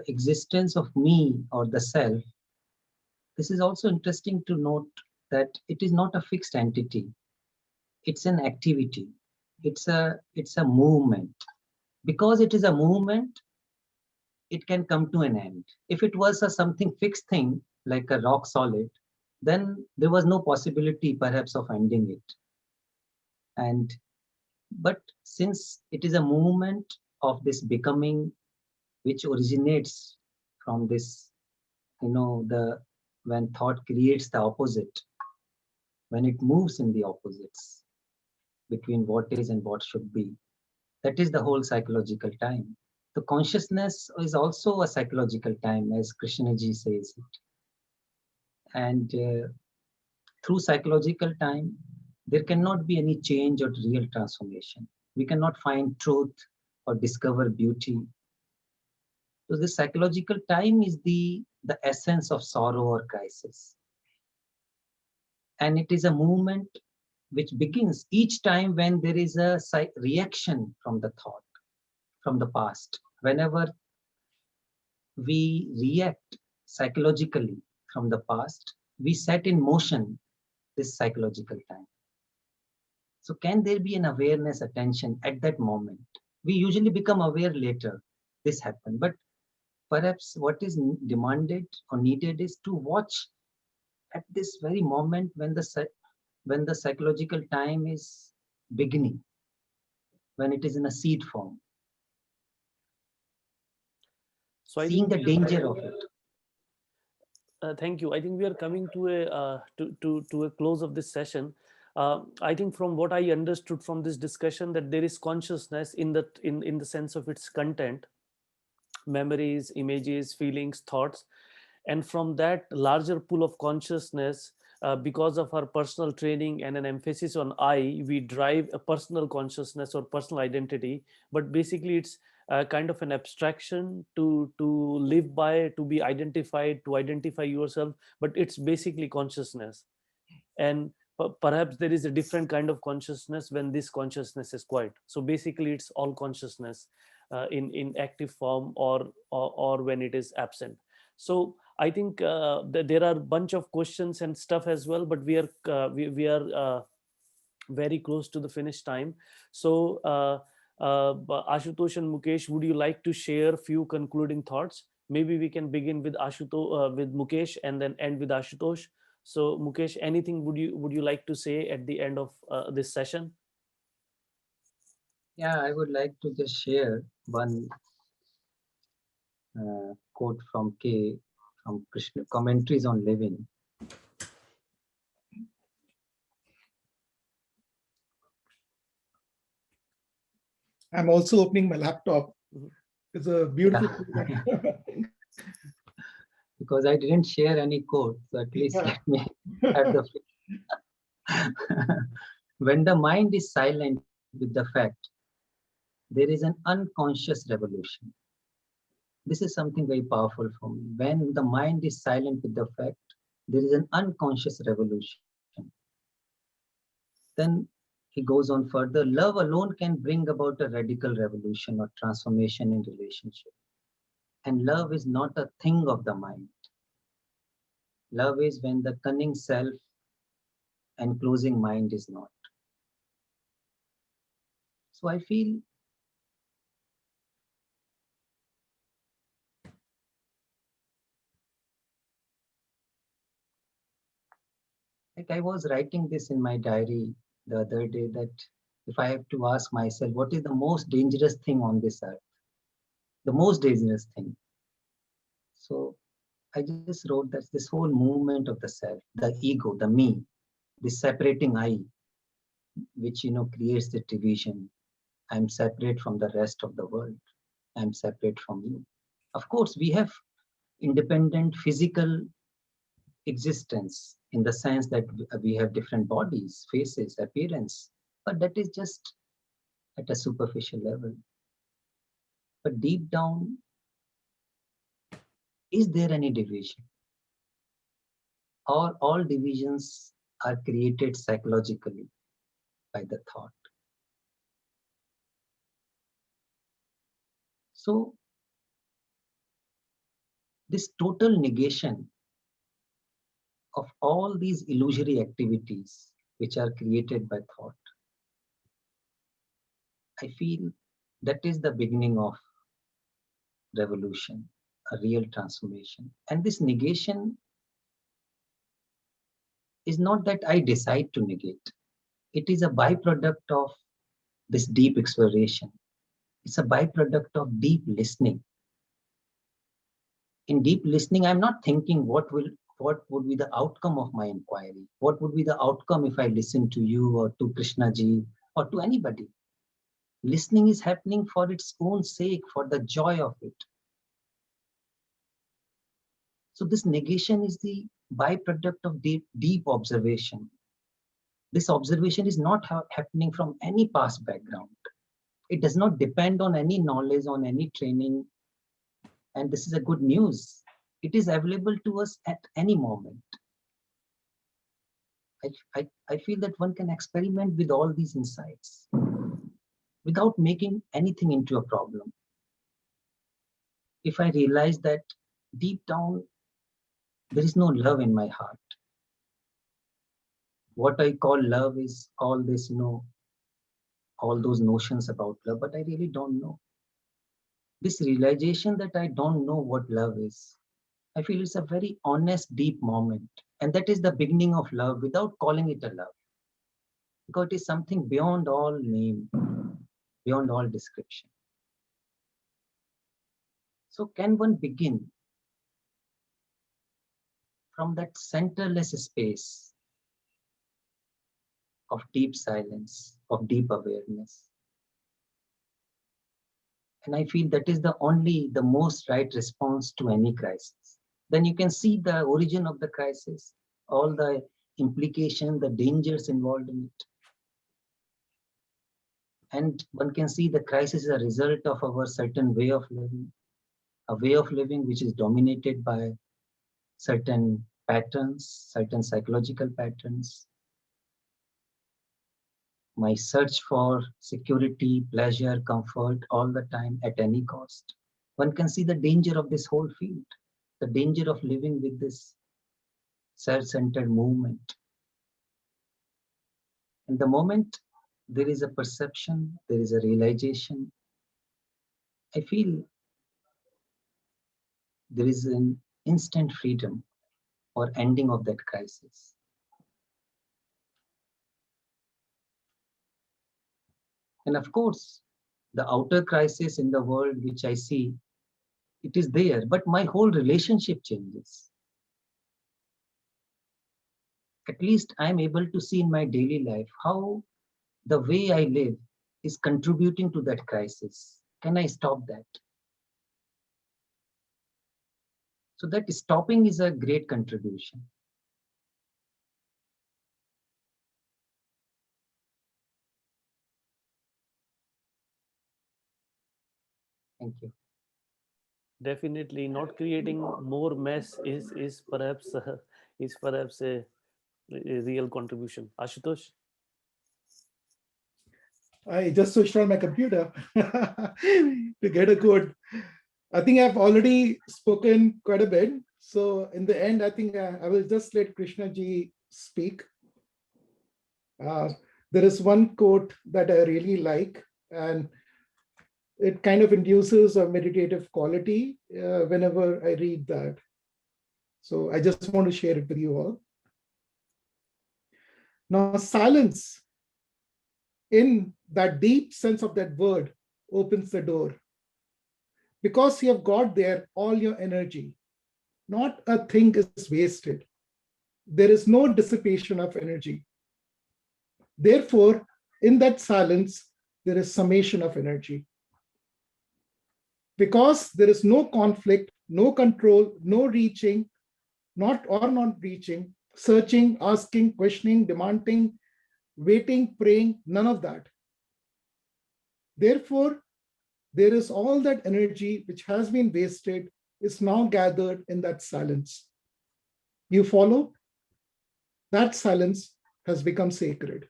existence of me or the self, this is also interesting to note that it is not a fixed entity. It's an activity. It's a movement. Because it is a movement, it can come to an end. If it was a something fixed thing, like a rock solid, then there was no possibility perhaps of ending it. But since it is a movement of this becoming, which originates from this, when thought creates the opposite, when it moves in the opposites between what is and what should be, that is the whole psychological time. The consciousness is also a psychological time, as Krishnaji says it. And through psychological time, there cannot be any change or real transformation. We cannot find truth or discover beauty. So this psychological time is the essence of sorrow or crisis. And it is a movement which begins each time when there is a reaction from the thought, from the past. Whenever we react psychologically from the past, we set in motion this psychological time. So can there be an awareness, attention at that moment? We usually become aware later this happened, but perhaps what is demanded or needed is to watch at this very moment when the psychological time is beginning, when it is in a seed form. So seeing the danger of it. Thank you. I think we are coming to a close of this session. I think from what I understood from this discussion, that there is consciousness in the sense of its content, memories, images, feelings, thoughts, and from that larger pool of consciousness, because of our personal training and an emphasis on I, we drive a personal consciousness or personal identity. But basically, it's kind of an abstraction to live by, to be identified, to identify yourself. But it's basically consciousness, and perhaps there is a different kind of consciousness when this consciousness is quiet. So basically, it's all consciousness in active form or when it is absent. So I think there are a bunch of questions and stuff as well, but we are very close to the finish time. So Ashutosh and Mukesh, would you like to share a few concluding thoughts? Maybe we can begin with with Mukesh and then end with Ashutosh. So Mukesh, anything would you like to say at the end of this session? Yeah, I would like to just share one quote from Krishna, Commentaries on Living. I'm also opening my laptop. It's a beautiful. Yeah. Because I didn't share any quote, so at least let me have the. When the mind is silent with the fact, there is an unconscious revolution. This is something very powerful for me. When the mind is silent with the fact, there is an unconscious revolution. Then he goes on further. Love alone can bring about a radical revolution or transformation in relationship. And love is not a thing of the mind. Love is when the cunning self enclosing mind is not. So I feel like I was writing this in my diary the other day, that if I have to ask myself, what is the most dangerous thing on this earth? The most dangerous thing. So I just wrote that this whole movement of the self, the ego, the me, this separating I, which creates the division. I'm separate from the rest of the world. I'm separate from you. Of course, we have independent physical existence in the sense that we have different bodies, faces, appearance, but that is just at a superficial level. But deep down, is there any division? Or all divisions are created psychologically by the thought? So this total negation of all these illusory activities which are created by thought, I feel that is the beginning of revolution, a real transformation. And this negation is not that I decide to negate. It is a byproduct of this deep exploration. It's a byproduct of deep listening. In deep listening, I'm not thinking what would be the outcome of my inquiry? What would be the outcome if I listen to you or to Krishnaji or to anybody? Listening is happening for its own sake, for the joy of it. So this negation is the byproduct of deep observation. This observation is not happening from any past background. It does not depend on any knowledge, on any training. And this is a good news. It is available to us at any moment. I feel that one can experiment with all these insights without making anything into a problem. If I realize that deep down, there is no love in my heart. What I call love is all this, all those notions about love, but I really don't know. This realization that I don't know what love is, I feel it's a very honest, deep moment. And that is the beginning of love without calling it a love. Because it is something beyond all name, beyond all description. So can one begin from that centerless space of deep silence, of deep awareness? And I feel that is the most right response to any crisis. Then you can see the origin of the crisis, all the implications, the dangers involved in it. And one can see the crisis is a result of our certain way of living, a way of living which is dominated by certain patterns, certain psychological patterns. My search for security, pleasure, comfort all the time at any cost. One can see the danger of this whole field, the danger of living with this self-centered movement. And the moment there is a perception, there is a realization, I feel there is an instant freedom or ending of that crisis. And of course, the outer crisis in the world which I see, it is there, but my whole relationship changes. At least I'm able to see in my daily life how the way I live is contributing to that crisis. Can I stop that? So that stopping is a great contribution. Thank you. Definitely, not creating more mess is perhaps a real contribution. Ashutosh? I just switched on my computer to get a code. I think I've already spoken quite a bit. So in the end, I think I will just let Krishna ji speak. There is one quote that I really like, and it kind of induces a meditative quality whenever I read that. So I just want to share it with you all. Now, silence in that deep sense of that word opens the door. Because you have got there all your energy, not a thing is wasted. There is no dissipation of energy. Therefore, in that silence, there is summation of energy. Because there is no conflict, no control, no reaching, not reaching, searching, asking, questioning, demanding, waiting, praying, none of that. Therefore, there is all that energy which has been wasted is now gathered in that silence. You follow? That silence has become sacred.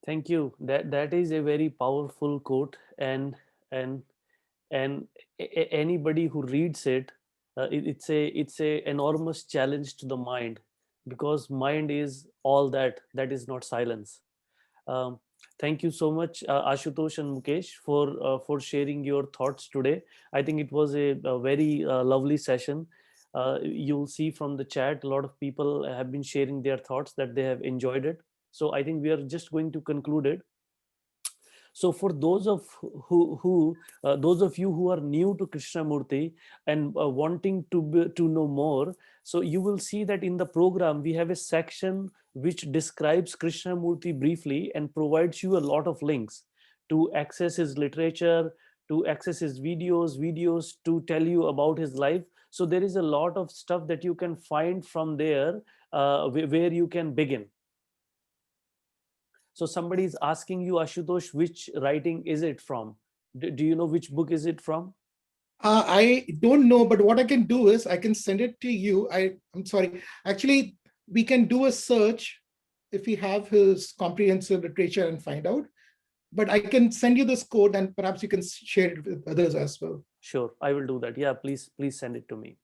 Thank you. That is a very powerful quote, and and anybody who reads it, it's a enormous challenge to the mind, because mind is all that is not silence. Um, thank you so much, Ashutosh and Mukesh, for sharing your thoughts today. I think it was a very lovely session. You'll see from the chat, a lot of people have been sharing their thoughts that they have enjoyed it. So I think we are just going to conclude it. So for those of you who are new to Krishnamurti and wanting to know more, so you will see that in the program we have a section which describes Krishnamurti briefly and provides you a lot of links to access his literature, to access his videos to tell you about his life. So there is a lot of stuff that you can find from there, where you can begin. So somebody is asking you, Ashutosh, which writing is it from? Do you know which book is it from? I don't know, but what I can do is I can send it to you. I'm sorry. Actually, we can do a search if we have his comprehensive literature and find out. But I can send you this code and perhaps you can share it with others as well. Sure, I will do that. Yeah, please send it to me.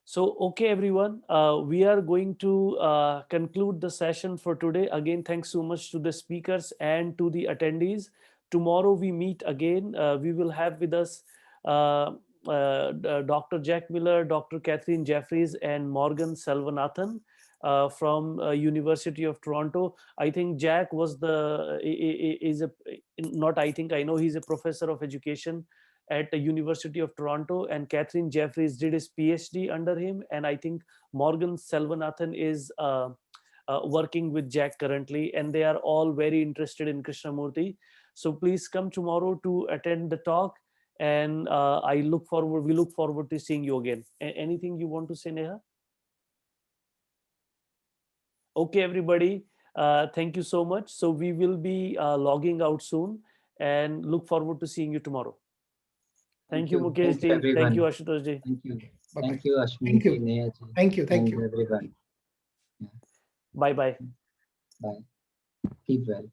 So, okay, everyone, we are going to conclude the session for today. Again, thanks so much to the speakers and to the attendees. Tomorrow we meet again. We will have with us Dr. Jack Miller, Dr. Catherine Jeffries, and Morgan Selvanathan from University of Toronto. I think Jack was I know he's a professor of education at the University of Toronto, and Catherine Jeffries did his PhD under him, and I think Morgan Selvanathan is working with Jack currently, and they are all very interested in Krishnamurti. So please come tomorrow to attend the talk, and we look forward to seeing you again. Anything you want to say, Nayha? Okay, everybody, thank you so much. So we will be logging out soon, and look forward to seeing you tomorrow. Thank you, Mukesh ji. Thank you, Ashutosh ji. Thank you. Bye-bye. Thank you, Ashwani Thank you. ji, Nayha ji. Thank you. Thank and you. everyone. Bye bye. Bye. Keep well.